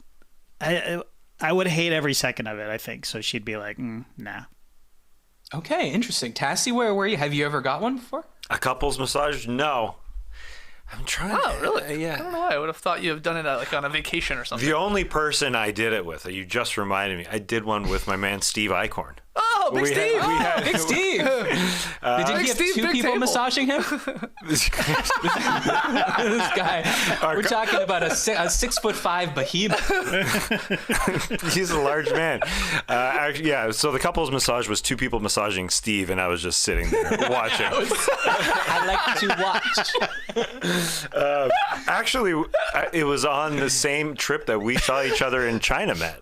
I would hate every second of it, I think. So she'd be like, nah.
Okay, interesting. Tassie, where were you? Have you ever got one before?
A couples massage? No. I'm trying.
Oh, really?
Yeah.
I don't know why. I would have thought you have done it like on a vacation or something.
The only person I did it with, you just reminded me, I did one with my man Steve Eichhorn.
Oh, Big Steve!
Big Steve! Did he have two people massaging him? This guy. We're talking about a 6'5" behemoth.
He's a large man. Yeah, so the couples massage was two people massaging Steve, and I was just sitting there watching.
I like to watch.
Actually, it was on the same trip that we saw each other in China, Matt.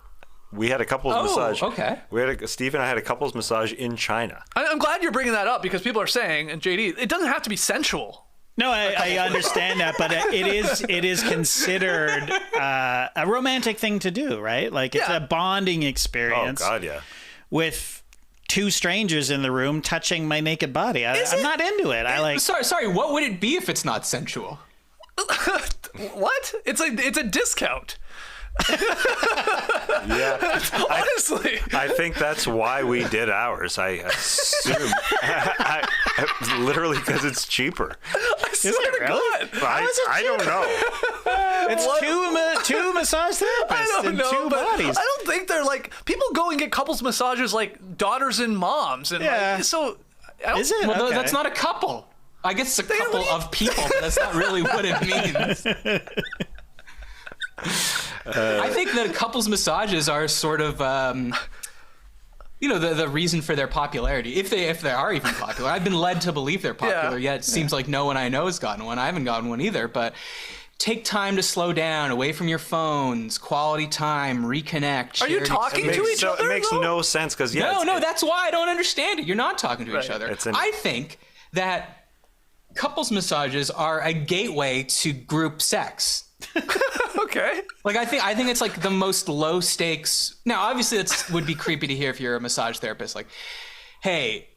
We had a couples massage.
Okay.
Steve and I had a couples massage in China.
I'm glad you're bringing that up because people are saying, and JD, it doesn't have to be sensual.
No, I understand that, but it is considered a romantic thing to do, right? Like it's a bonding experience.
Oh God, yeah.
With two strangers in the room touching my naked body. I'm not into it.
Sorry. What would it be if it's not sensual?
What? It's a discount.
Yeah.
Honestly.
I think that's why we did ours. I assume. Literally because it's cheaper.
I swear to God.
I don't know.
It's two massage therapists and two bodies.
I don't think they're like people go and get couples massages like daughters and moms and like, so.
Is it?
Well,
okay.
that's not a couple. I guess it's a couple of people, but that's not really what it means. I think that couples massages are sort of, the reason for their popularity. If they are even popular, I've been led to believe they're popular. Yet it seems like no one I know has gotten one. I haven't gotten one either. But take time to slow down, away from your phones, quality time, reconnect.
Are you talking to each other?
It makes no sense because
no, that's why I don't understand it. You're not talking to each other. I think that couples massages are a gateway to group sex.
Okay.
Like I think it's like the most low stakes. Now, obviously, it would be creepy to hear if you're a massage therapist. Like, hey,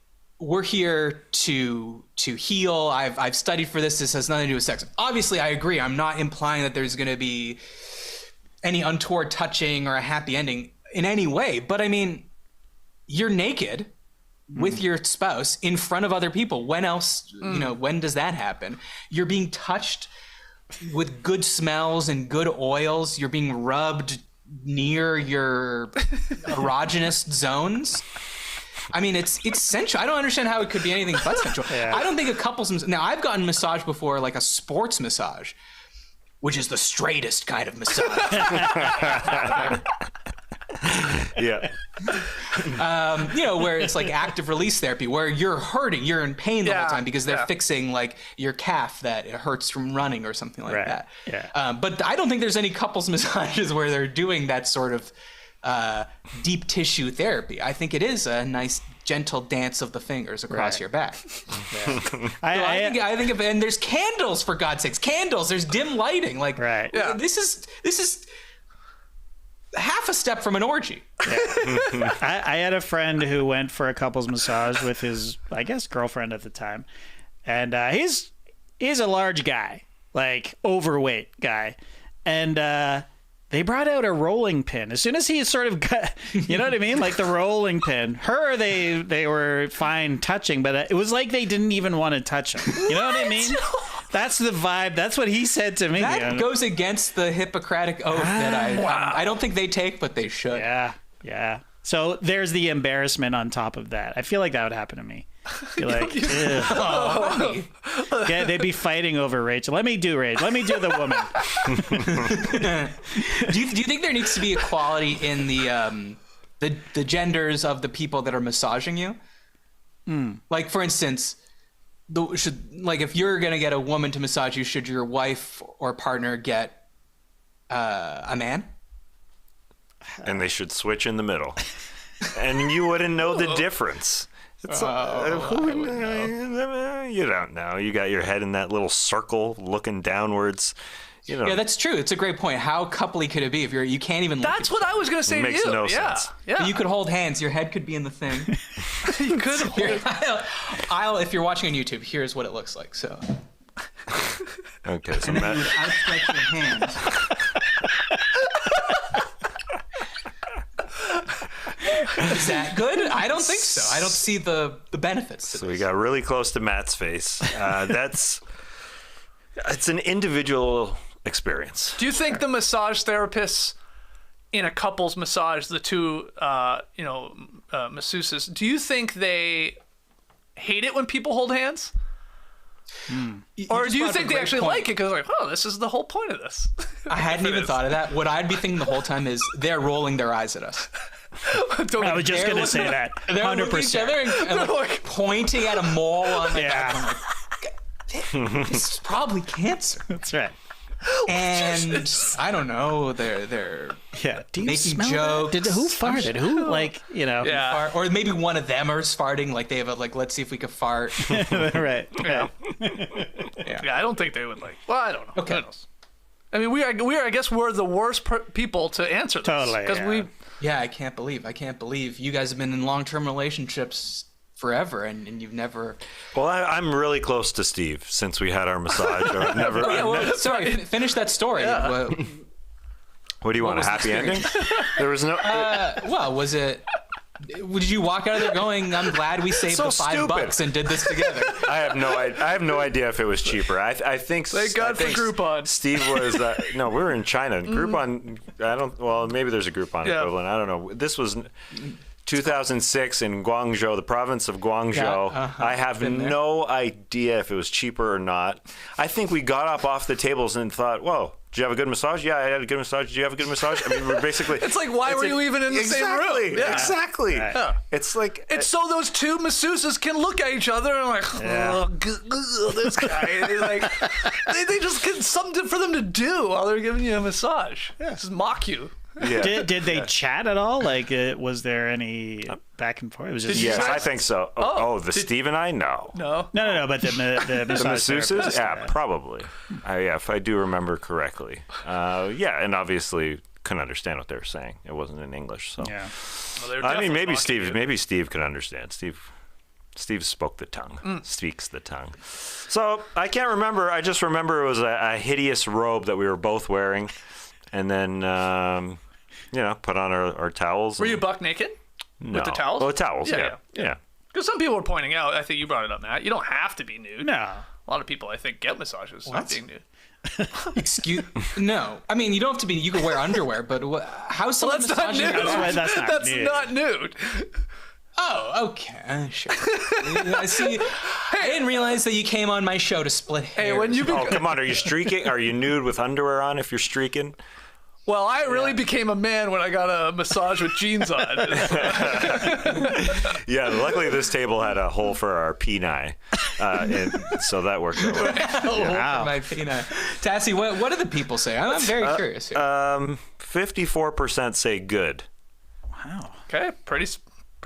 we're here to heal. I've studied for this. This has nothing to do with sex. Obviously, I agree. I'm not implying that there's going to be any untoward touching or a happy ending in any way. But I mean, you're naked with your spouse in front of other people. When else? When does that happen? You're being touched with good smells and good oils. You're being rubbed near your erogenous zones. I mean, it's sensual. I don't understand how it could be anything but sensual. I don't think a couple's... Now, I've gotten massage before, like a sports massage, which is the straightest kind of massage.
Yeah.
Where it's like active release therapy, where you're hurting, you're in pain the whole time because they're fixing like your calf that it hurts from running or something like that.
Yeah.
But I don't think there's any couples massages where they're doing that sort of deep tissue therapy. I think it is a nice gentle dance of the fingers across your back.
Yeah.
I think and there's candles, for God's sakes, candles. There's dim lighting. Like, this is half a step from an orgy.
Yeah. I had a friend who went for a couples massage with his, I guess, girlfriend at the time, and he's a large guy, like overweight guy, and they brought out a rolling pin as soon as he sort of got, you know what I mean, like the rolling pin. Her, they were fine touching, but it was like they didn't even want to touch him. You know what I mean? That's the vibe. That's what he said to me.
That goes against the Hippocratic oath that I don't think they take, but they should.
Yeah. So there's the embarrassment on top of that. I feel like that would happen to me. You're like, yeah, they'd be fighting over Rachel. Let me do Rachel. Let me do the woman.
Do you think there needs to be equality in the genders of the people that are massaging you? Like, for instance, if you're gonna get a woman to massage you, should your wife or partner get a man?
And they should switch in the middle, and you wouldn't know the difference. It's you don't know. You got your head in that little circle looking downwards.
Yeah, that's true. It's a great point. How coupley could it be if you can't even?
That's what I was gonna say to you.
Makes no sense.
Yeah.
You could hold hands. Your head could be in the thing.
You could hold.
If you're watching on YouTube, here's what it looks like. So.
Okay, so Matt.
Outstretch your hands. Is that good? I don't think so. I don't see the benefits to
So
this.
we got really close to Matt's face. It's an individual experience.
Do you think the massage therapists in a couple's massage, the two, masseuses, do you think they hate it when people hold hands? Or do you think they actually like it because they're like, oh, this is the whole point of this?
I hadn't even thought of that. What I'd be thinking the whole time is they're rolling their eyes at us.
I was just going to say that.
They're
100%.
looking at each other and like pointing at a mole on the back. I'm like, this is probably cancer.
That's right.
And I don't know. They're
Do you
making
smell
jokes.
That? Who farted? Who
Yeah.
Or maybe one of them are farting. Like they have let's see if we can fart.
Right.
Yeah. I don't think they would like. Well, I don't know.
Okay.
Who knows? I mean, we are. I guess we're the worst people to answer this.
Totally.
Because we.
Yeah, I can't believe you guys have been in long-term relationships forever and you've never.
Well, I'm really close to Steve since we had our massage. I've never.
Sorry, finish that story.
Yeah.
What do you want? A happy ending? There was no.
Was it? Did you walk out of there going, "I'm glad we saved
So
the $5 and did this together"?
I have no idea if it was cheaper. I think.
Thank God for Groupon.
Steve was no. We were in China. Groupon. I don't. Well, maybe there's a Groupon equivalent. I don't know. This was 2006 in Guangzhou, the province of Guangzhou.
Yeah,
I have no idea if it was cheaper or not. I think we got up off the tables and thought, "Whoa, did you have a good massage?" Yeah, I had a good massage. Did you have a good massage? I mean, we're basically.
It's like, why were you even in the same room?
Yeah. Exactly.
Right.
Yeah.
It's like.
It's so those two masseuses can look at each other and like, this guy. And they're like, they just get something for them to do while they're giving you a massage. Just mock you.
Yeah.
Did they chat at all? Like, was there any back and forth? It was just
Yes, I think so. Steve and I? No.
No.
No. But the
The
massage
masseuses?
therapist,
Yeah, probably. If I do remember correctly. And obviously couldn't understand what they were saying. It wasn't in English, so.
Yeah.
Well,
I mean, maybe Steve could understand. Steve spoke the tongue, speaks the tongue. So I can't remember. I just remember it was a hideous robe that we were both wearing, and then put on our towels.
Were you buck naked?
No.
With the towels?
Oh, the towels. Yeah.
Because some people were pointing out, I think you brought it up, Matt, you don't have to be nude.
No.
A lot of people, I think, get massages not being nude.
No. I mean, you don't have to be. You can wear underwear, but how's someone
That's not
massaging
nude.
you?
That's
Not nude.
Oh, okay, sure. I see. I didn't realize that you came on my show to split hairs.
Hey, when you
Oh, come on. Are you streaking? Are you nude with underwear on if you're streaking?
Well, I really became a man when I got a massage with jeans on.
Yeah, luckily this table had a hole for our peni, and so that worked out well.
Wow. My peanut. Tassie, what do the people say? I'm very curious here.
54% say good.
Wow.
Okay, pretty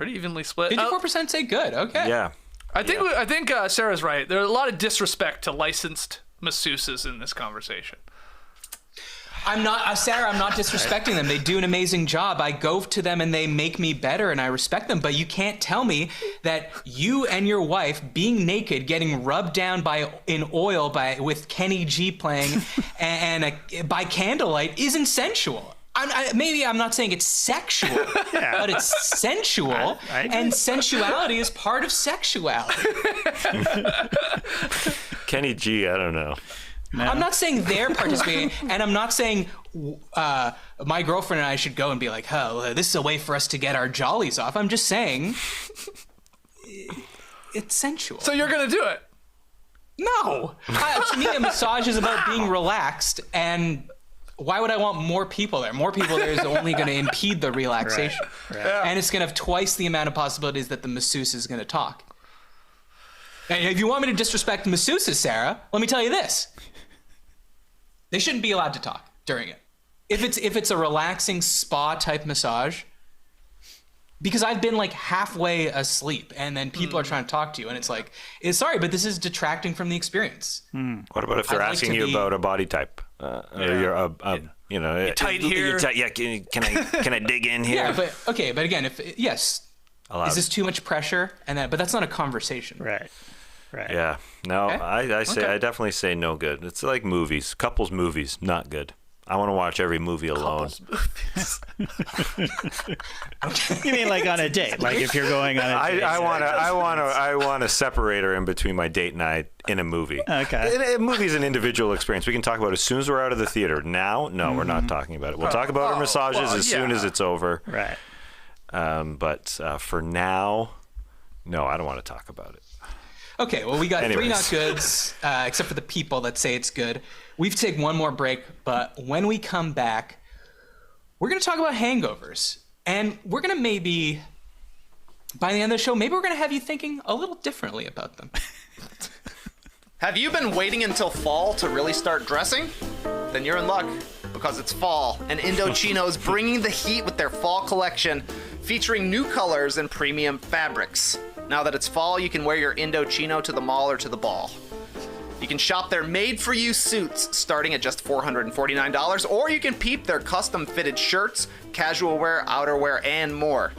evenly split.
54% say good. Okay.
Yeah.
I think Sarah's right. There's a lot of disrespect to licensed masseuses in this conversation.
I'm not, Sarah, I'm not disrespecting them. They do an amazing job. I go to them and they make me better and I respect them. But you can't tell me that you and your wife being naked, getting rubbed down in oil with Kenny G playing and by candlelight isn't sensual. Maybe I'm not saying it's sexual, but it's sensual, and sensuality is part of sexuality.
Kenny G, I don't know.
No.
I'm not saying they're participating, and I'm not saying my girlfriend and I should go and be like, oh, this is a way for us to get our jollies off. I'm just saying it's sensual.
So you're gonna do it?
No. To me, a massage is about being relaxed, and why would I want more people there? More people there is only going to impede the relaxation.
Right.
And it's going to have twice the amount of possibilities that the masseuse is going to talk. And if you want me to disrespect masseuses, Sarah, let me tell you this. They shouldn't be allowed to talk during it. If it's a relaxing spa-type massage, because I've been like halfway asleep and then people are trying to talk to you and it's like, sorry, but this is detracting from the experience.
What about if they're asking you about a body type? Or you're you're
tight here.
Can I dig in here?
Yeah, but again, yes,
Allowed.
Is this too much pressure? But that's not a conversation.
Right.
Yeah. No,
Okay.
I definitely say no good. It's like movies, couples movies, not good. I want to watch every movie alone.
You mean like on a date? Like if you're going on a date?
I want a separator in between my date and I in a movie.
Okay.
A movie's an individual experience. We can talk about it as soon as we're out of the theater. Now, no, we're not talking about it. We'll talk about our massages as soon as it's over.
Right.
But for now, no, I don't want to talk about it.
Okay, well, we got
Anyways.
3 not goods, except for the people that say it's good. We've taken one more break, but when we come back, we're going to talk about hangovers. And we're going to maybe, by the end of the show, maybe we're going to have you thinking a little differently about them.
Have you been waiting until fall to really start dressing? Then you're in luck, because it's fall, and Indochino's bringing the heat with their fall collection, featuring new colors and premium fabrics. Now that it's fall, you can wear your Indochino to the mall or to the ball. You can shop their made-for-you suits starting at just $449, or you can peep their custom-fitted shirts, casual wear, outerwear, and more.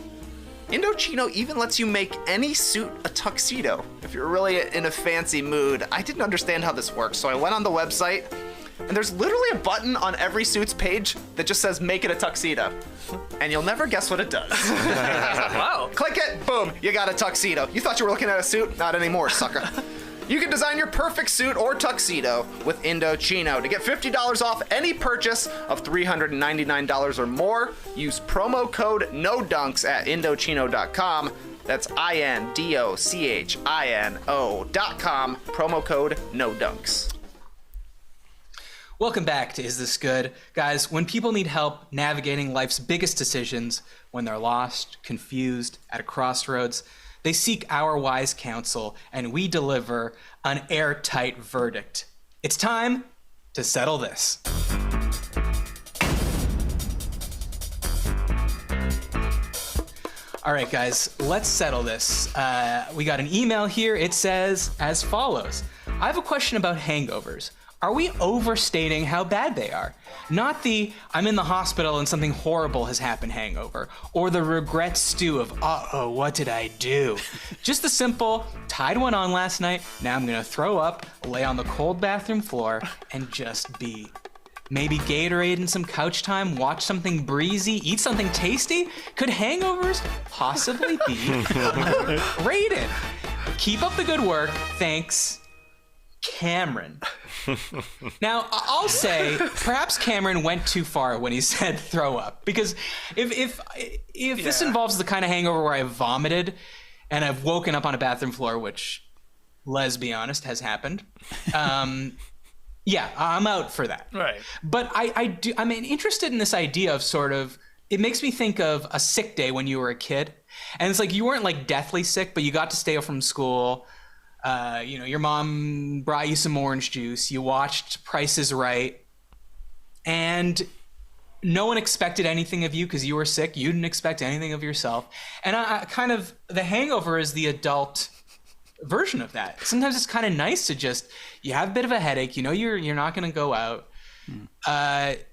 Indochino even lets you make any suit a tuxedo if you're really in a fancy mood. I didn't understand how this works, so I went on the website, and there's literally a button on every suit's page that just says make it a tuxedo. And you'll never guess what it does.
Wow.
Click it, boom, you got a tuxedo. You thought you were looking at a suit? Not anymore, sucker. You can design your perfect suit or tuxedo with Indochino. To get $50 off any purchase of $399 or more, use promo code NODUNKS at Indochino.com. That's INDOCHINO.com, promo code NODUNKS.
Welcome back to Is This Good? Guys, when people need help navigating life's biggest decisions, when they're lost, confused, at a crossroads, they seek our wise counsel, and we deliver an airtight verdict. It's time to settle this. All right, guys, let's settle this. We got an email here. It says as follows. I have a question about hangovers. Are we overstating how bad they are? Not the I'm in the hospital and something horrible has happened hangover, or the regret stew of uh-oh, what did I do? Just the simple, tied one on last night, now I'm gonna throw up, lay on the cold bathroom floor, and just be. Maybe Gatorade and some couch time, watch something breezy, eat something tasty? Could hangovers possibly be overrated? Keep up the good work. Thanks, Cameron. Now, I'll say perhaps Cameron went too far when he said throw up, because if this involves the kind of hangover where I vomited and I've woken up on a bathroom floor, which, let's be honest, has happened. Yeah, I'm out for that.
Right.
But I'm interested in this idea of sort of, it makes me think of a sick day when you were a kid. And it's like you weren't like deathly sick, but you got to stay up from school. Your mom brought you some orange juice. You watched Price is Right. And no one expected anything of you because you were sick. You didn't expect anything of yourself. And I kind of, the hangover is the adult version of that. Sometimes it's kind of nice to just, you have a bit of a headache, you know you're not going to go out.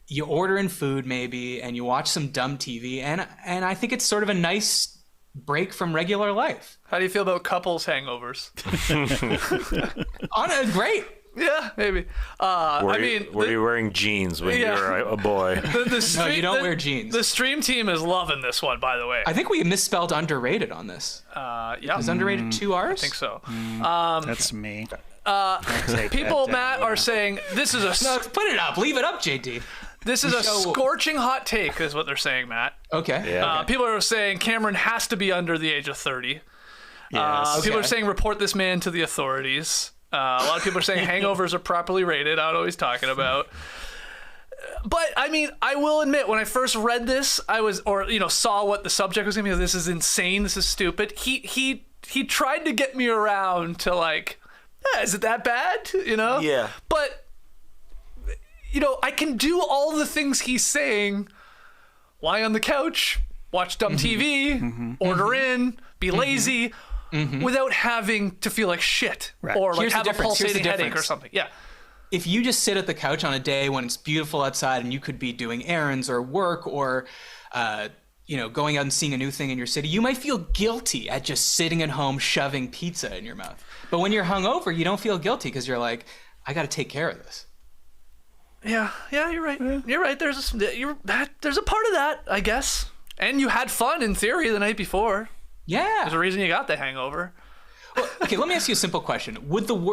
You order in food maybe, and you watch some dumb TV, and I think it's sort of a nice break from regular life.
How do you feel about couples hangovers?
Great.
Yeah, maybe.
Were you wearing jeans when you were a boy?
No, you don't wear jeans.
The stream team is loving this one, by the way.
I think we misspelled underrated on this.
Yeah.
Is underrated 2 R's?
I think so.
That's me.
People, Matt, are saying this is a...
No, put it up. Leave it up, JD.
This is a scorching hot take, is what they're saying, Matt.
Okay.
Yeah.
People are saying Cameron has to be under the age of 30.
Yes.
People are saying report this man to the authorities. A lot of people are saying hangovers are properly rated. I don't know what he's talking about. But I mean, I will admit, when I first read this, saw what the subject was going to be. This is insane. This is stupid. He tried to get me around to like, is it that bad?
Yeah.
But I can do all the things he's saying. Lie on the couch, watch dumb TV, order in, be lazy, without having to feel like shit or like have a pulsating headache or something. Yeah.
If you just sit at the couch on a day when it's beautiful outside and you could be doing errands or work or, going out and seeing a new thing in your city, you might feel guilty at just sitting at home shoving pizza in your mouth. But when you're hungover, you don't feel guilty because you're like, I got to take care of this.
Yeah, you're right. Yeah. You're right. There's a part of that, I guess. And you had fun in theory the night before.
Yeah.
There's a reason you got the hangover.
Well, okay, let me ask you a simple question.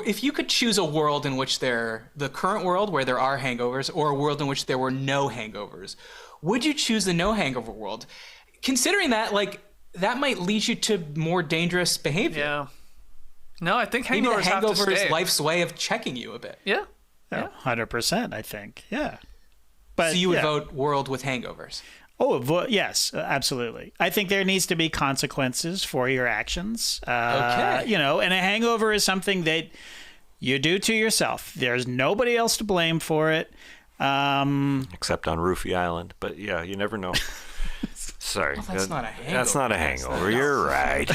If you could choose a world in which the current world where there are hangovers or a world in which there were no hangovers, would you choose the no hangover world? Considering that, like, that might lead you to more dangerous behavior.
Yeah. No, I think hangovers
Maybe the hangover
have to stay.
is life's way of checking you a bit.
Yeah.
100%, I think. Yeah. But
so you would vote world with hangovers?
Oh, yes, absolutely. I think there needs to be consequences for your actions.
Okay.
And a hangover is something that you do to yourself. There's nobody else to blame for it.
Except on Roofie Island. But yeah, you never know. Sorry.
Well, that's not a hangover.
That's not a hangover. You're right.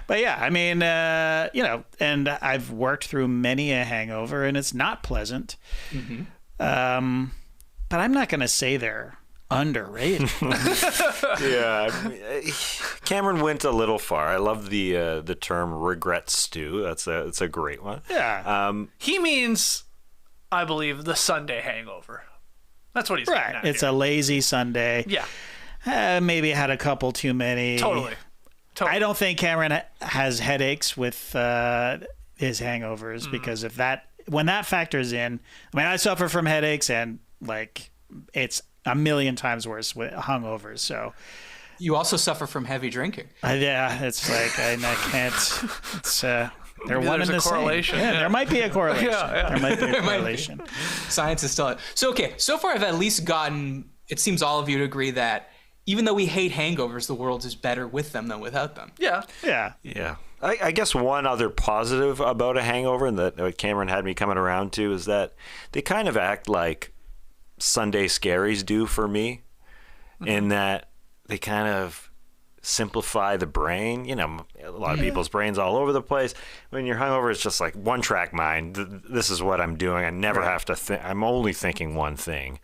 But yeah, I mean, and I've worked through many a hangover, and it's not pleasant. Mm-hmm. But I'm not going to say they're underrated.
Yeah, Cameron went a little far. I love the term regret stew. That's a great one.
Yeah.
He means, I believe, the Sunday hangover. That's what he's saying.
Right. It's a lazy Sunday.
Yeah.
Maybe had a couple too many.
Totally.
I don't think Cameron has headaches with his hangovers because when that factors in, I mean, I suffer from headaches and like it's a million times worse with hungovers. So
you also suffer from heavy drinking.
Yeah, it's like I can't. It's they're one and the
correlation.
same. Yeah, there might be a correlation.
Yeah.
There might be a correlation.
Science is still so okay. So far, I've at least gotten. It seems all of you to agree that even though we hate hangovers, the world is better with them than without them.
Yeah.
I guess one other positive about a hangover, and that Cameron had me coming around to, is that they kind of act like Sunday scaries do for me, in that they kind of simplify the brain. A lot of people's brains all over the place. When you're hungover, it's just like one track mind. This is what I'm doing. I never have to think. I'm only thinking one thing.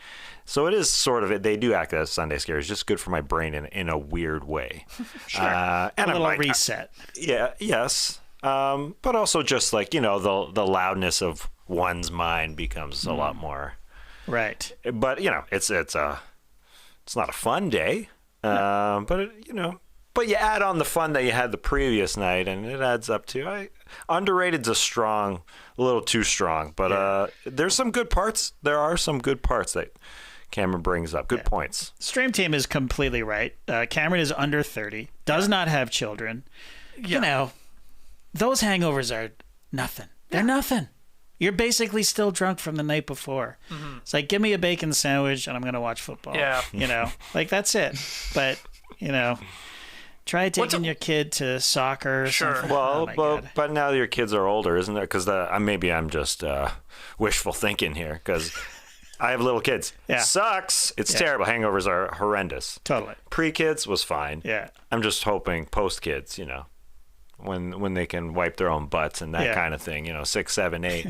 So it is sort of, they do act as Sunday scares, just good for my brain in a weird way.
Sure. And a little reset.
Yes. But also just like, the loudness of one's mind becomes a lot more.
Right.
But, it's not a fun day. But, but you add on the fun that you had the previous night, and it adds up to, underrated's a little too strong. But there's some good parts. There are some good parts that Cameron brings up. Good points.
Stream Team is completely right. Cameron is under 30, does not have children.
Yeah.
Those hangovers are nothing. They're nothing. You're basically still drunk from the night before. Mm-hmm. It's like, give me a bacon sandwich and I'm going to watch football.
Yeah.
Like that's it. But, try taking your kid to soccer or something.
Well, but now your kids are older, isn't it? Because maybe I'm just wishful thinking here, because I have little kids.
Yeah.
Sucks. It's terrible. Hangovers are horrendous.
Totally.
Pre-kids was fine.
Yeah.
I'm just hoping post-kids, when they can wipe their own butts and that kind of thing, 6, 7, 8,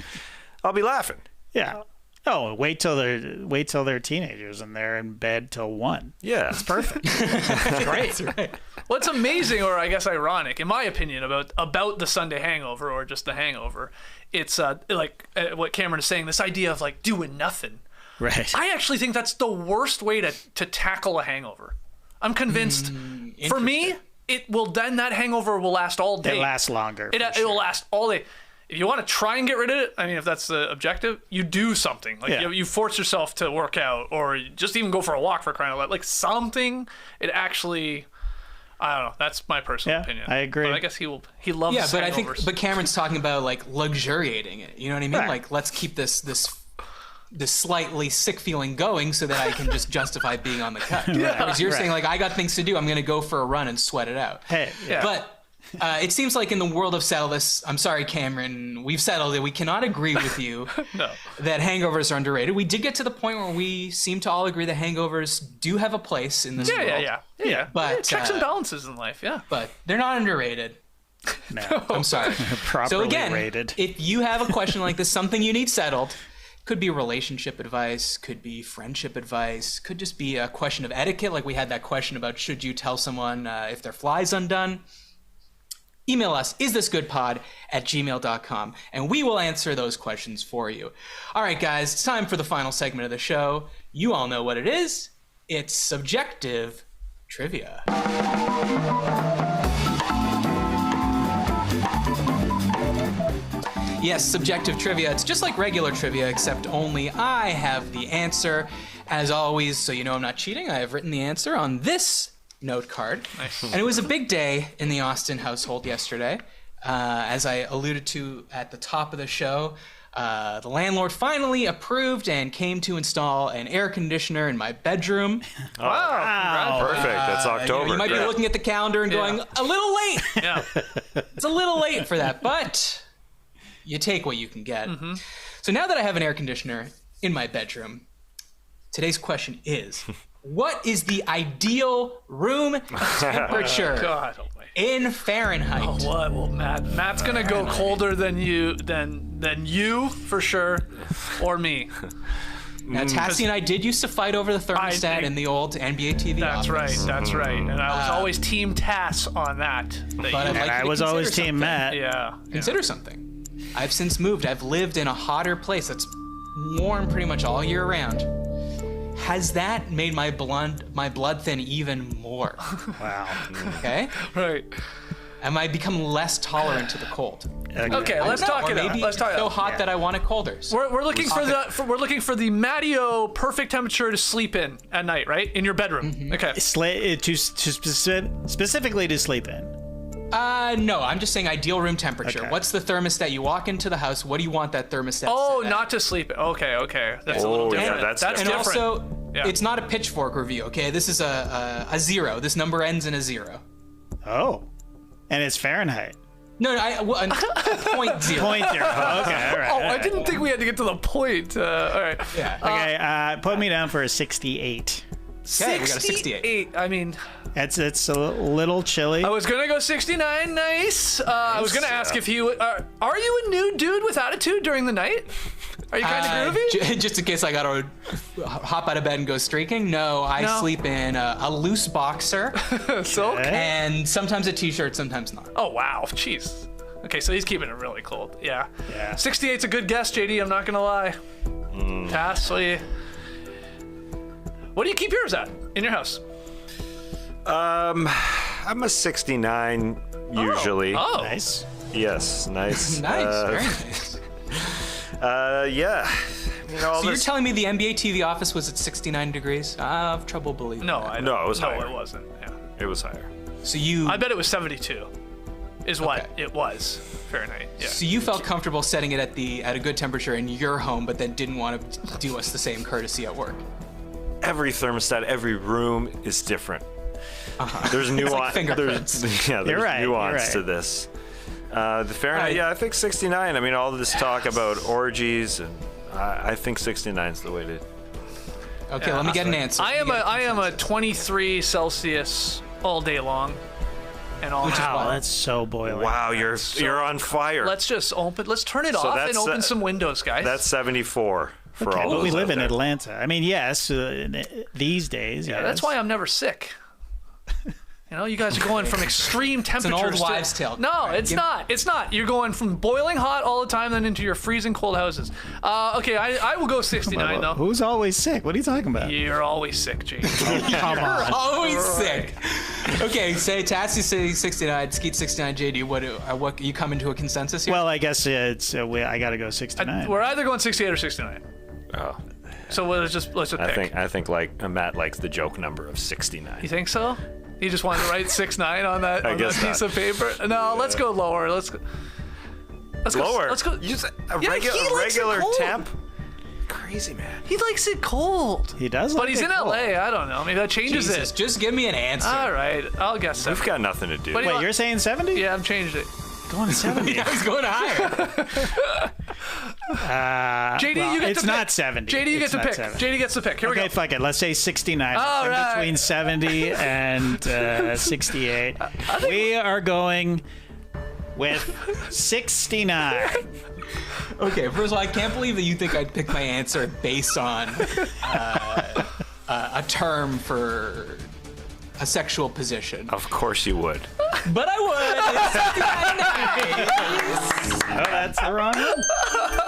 I'll be laughing.
Yeah. Oh, wait till they're teenagers and they're in bed till 1.
Yeah.
It's perfect.
That's great. That's right.
What's amazing, or I guess ironic, in my opinion, about the Sunday hangover or just the hangover, it's what Cameron is saying, this idea of like doing nothing.
Right.
I actually think that's the worst way to tackle a hangover. I'm convinced. For me, that hangover will last all day.
It lasts longer.
It will last all day. If you want to try and get rid of it, I mean, if that's the objective, you do something. Like you force yourself to work out, or just even go for a walk, for crying out loud. Like something. It actually, I don't know. That's my personal opinion.
I agree.
But I guess he loves
Yeah, but
hangovers.
I think Cameron's talking about like luxuriating it. You know what I mean?
Right.
Like let's keep this slightly sick feeling going so that I can just justify being on the cut. Whereas you're saying like I got things to do. I'm going to go for a run and sweat it out.
Hey, yeah.
But it seems like in the world of settle this, I'm sorry, Cameron, we've settled it. We cannot agree with you that hangovers are underrated. We did get to the point where we seem to all agree that hangovers do have a place in this world.
Yeah.
But
checks and balances in life. Yeah.
But they're not underrated.
No.
I'm sorry.
Properly
So again,
rated.
if you have a question like this, something you need settled, could be relationship advice, could be friendship advice, could just be a question of etiquette, like we had that question about should you tell someone if their fly's undone. Email us, isthisgoodpod@gmail.com, and we will answer those questions for you. All right, guys, it's time for the final segment of the show. You all know what it is. It's subjective trivia. Yes, subjective trivia. It's just like regular trivia, except only I have the answer. As always, so you know I'm not cheating, I have written the answer on this note card. Nice. And it was a big day in the Austin household yesterday. As I alluded to at the top of the show, the landlord finally approved and came to install an air conditioner in my bedroom.
Wow.
Perfect. That's October.
You might be looking at the calendar and going, a little late.
Yeah.
It's a little late for that, but you take what you can get. Mm-hmm. So now that I have an air conditioner in my bedroom, today's question is, what is the ideal room temperature in Fahrenheit?
Oh, what? Well, Matt's gonna go colder than you for sure, or me.
Now, Tassie and I did used to fight over the thermostat in the old NBA TV
That's
office.
That's right. And I was always Team Tass on that.
But I'd like
I
you to
was always
consider
Team
something.
Matt.
Yeah.
Consider something. I've since moved. I've lived in a hotter place that's warm pretty much all year round. Has that made my blood thin even more?
Wow.
Yeah.
Okay?
Right.
Am I become less tolerant to the cold?
Okay, let's talk
Or
it out.
maybe
Let's talk it
so
out.
hot that I want it colder. So
We're looking we're looking for the Matty O perfect temperature to sleep in at night, right? In your bedroom.
Mm-hmm.
Okay.
Specifically to sleep in.
No, I'm just saying ideal room temperature.
Okay.
What's the thermostat? You walk into the house, what do you want that thermostat
Oh,
set at?
not to sleep. Okay. That's a little
yeah,
different.
that's
And
different.
also,
Yeah.
it's not a pitchfork review, okay? This is a zero. This number ends in a zero.
Oh. And it's Fahrenheit.
No, a point zero.
Point zero. Okay, all right.
I didn't think we had to get to the point. All right.
Yeah.
Okay, put me down for a 68.
Okay, we got a 68.
I mean,
It's a little chilly.
I was gonna go 69. Nice. I was gonna ask if you are you a new dude with attitude during the night? Are you kind of groovy?
Just in case I gotta hop out of bed and go streaking. No, I sleep in a loose boxer
Silk.
and sometimes a t-shirt, sometimes not.
Oh wow, jeez. Okay, so he's keeping it really cold. Yeah.
Yeah.
68's a good guess, JD. I'm not gonna lie. Tass, what do you keep yours at in your house?
I'm a 69 usually.
Oh.
Nice.
Yes, nice.
Nice, very nice.
Yeah. You know, all
So you're
this-
telling me the NBA TV office was at 69 degrees? I have trouble believing
No,
that.
No, it was higher.
No, it wasn't. Yeah.
It was higher.
So you
I bet it was 72. Is what
Okay.
it was Fahrenheit. Yeah.
So you felt comfortable setting it at a good temperature in your home, but then didn't want to do us the same courtesy at work.
Every thermostat, every room is different. There's nuance.
like fingerprints.
There's
You're right,
nuance
you're
to
right.
this. The Fahrenheit, I think 69. I mean, all this talk about orgies, and I think 69 is the way to.
Okay, let me get an answer.
I am a 23 Celsius all day long, and all.
Wow, that's so boiling.
Wow, you're on fire.
Let's turn it off and
that's,
open some windows, guys.
That's 74 for
Okay,
all
but
of
we
us
live
out
in
there.
Atlanta. I mean, yes, these days.
yeah,
yes.
that's why I'm never sick. You know, you guys are going from extreme temperatures.
old
to-
wives' tale.
No,
Right.
it's not. It's not. You're going from boiling hot all the time, then into your freezing cold houses. Okay, I will go 69 though.
Who's always sick? What are you talking about?
You're always sick, Jake.
Come on.
Always sick. Okay, say Tassie say 69, Skeet 69, JD. What you come into a consensus here?
Well, I guess it's I got to go 69.
We're either going 68 or 69.
Oh,
So let's just pick.
I think like Matt likes the joke number of 69.
You think so? He just wanted to write 6'9" on that piece of paper. No, let's go lower. Let's go
lower.
Let's go.
Use a
Yeah,
regular temp. Crazy man.
He likes it cold.
He does,
but he's in
cold.
LA. I don't know. Maybe that changes
Jesus,
it.
just give me an answer.
All right, I'll guess 70.
We've got nothing to do.
But
Wait, you're saying 70?
Yeah, I've changed it.
Going to 70.
I was going higher.
JD, you get
it's
to pick.
not 70.
JD, you get
It's
to
not
pick.
70.
JD gets to pick. Here we
Okay,
go.
fuck it. Let's say 69.
All
In
right.
between 70 and 68. We are going with 69.
Okay, first of all, I can't believe that you think I'd pick my answer based on a term for a sexual position.
Of course you would.
But I would.
Oh, that's the wrong one.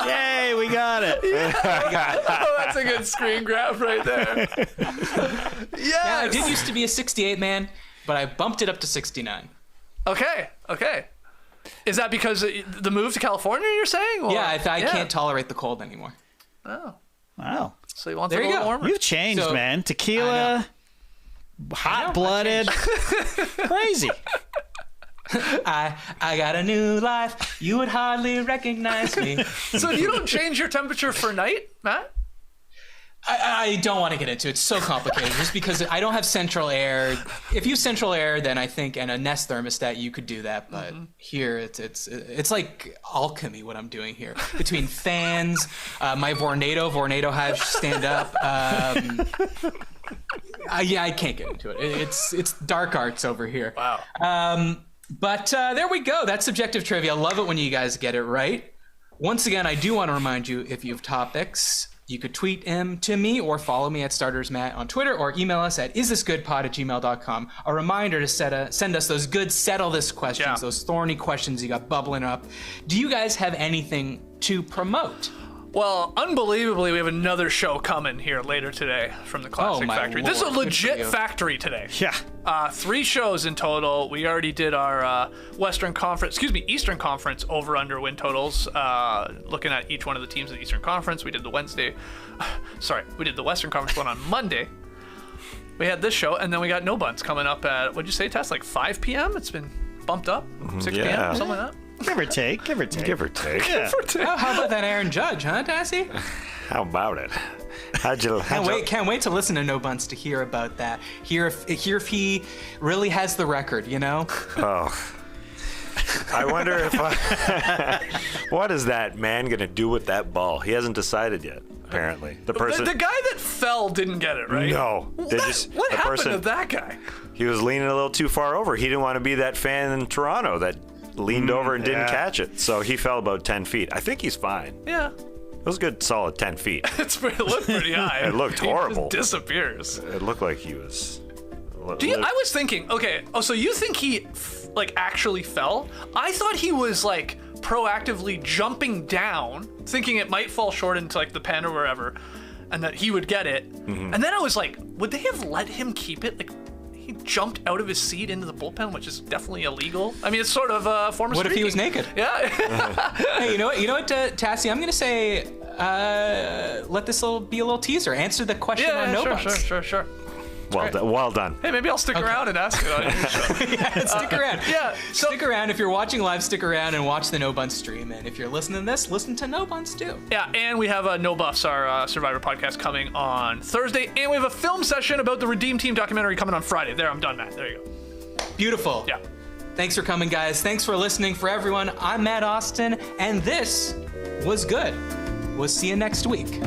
Yay, we got it.
Oh, that's a good screen grab right there.
Yeah, I did used to be a 68 man, but I bumped it up to 69.
Okay. Is that because the move to California, you're saying? Or?
Yeah, I can't tolerate the cold anymore.
Oh.
Wow.
So you want
There
it a
you
little
go.
warmer?
You've changed,
So-
man. Tequila, hot-blooded, crazy.
I got a new life. You would hardly recognize me.
So you don't change your temperature for night, Matt?
I don't want to get into it. It's so complicated. Just because I don't have central air. If you have central air, then I think, and a Nest thermostat, you could do that. But here, it's like alchemy. What I'm doing here between fans, my Vornado hive stand up. Yeah, I can't get into it. It's dark arts over here.
Wow.
But there we go. That's subjective trivia. I love it when you guys get it right. Once again, I do want to remind you, if you have topics, you could tweet them to me or follow me at StartersMatt on Twitter or email us at isthisgoodpod@gmail.com. A reminder to send us those good settle this questions, those thorny questions you got bubbling up. Do you guys have anything to promote?
Well, unbelievably, we have another show coming here later today from the Classic
my
Factory. This is a
Lord, good for
legit
you.
factory today.
Yeah.
3 shows in total. We already did our Eastern Conference over-under win totals, looking at each one of the teams in the Eastern Conference. We did the Western Conference one on Monday. We had this show, and then we got No Bunts coming up at, what'd you say, Tess, like 5 p.m.? It's been bumped up, 6 p.m., something like that.
Give or take.
Give or take.
Yeah.
Oh, how about that Aaron Judge, huh, Tassie?
How about it?
Can't wait to listen to No Bunts to hear about that. Hear if he really has the record, you know?
Oh. I wonder if what is that man gonna do with that ball? He hasn't decided yet. Apparently, the person.
The guy that fell didn't get it, right?
No,
What happened to that guy?
He was leaning a little too far over. He didn't want to be that fan in Toronto that leaned over and didn't catch it. So he fell about 10 feet. I think he's fine.
Yeah.
It was a good, solid 10 feet.
It looked pretty high.
It looked horrible.
He just disappears.
It looked like he was.
I was thinking, okay, so you think he actually fell? I thought he was like proactively jumping down, thinking it might fall short into like the pen or wherever, and that he would get it. And then I was like, would they have let him keep it? Like, he jumped out of his seat into the bullpen, which is definitely illegal. I mean, it's sort of a form of
What if he was naked?
Yeah.
Hey, you know what, Tassie? I'm gonna say, let this be a little teaser. Answer the question on No Bunts.
Sure.
Well done.
Hey, maybe I'll stick around and ask it on your show.
Yeah, stick around.
So,
Stick around. If you're watching live, stick around and watch the No Bunts stream. And if you're listening to this, listen to No Bunts too.
yeah, and we have No Buffs, our Survivor podcast, coming on Thursday. And we have a film session about the Redeem Team documentary coming on Friday. There, I'm done, Matt. There you go.
Beautiful.
Yeah.
Thanks for coming, guys. Thanks for listening. For everyone, I'm Matt Austin, and this was good. We'll see you next week.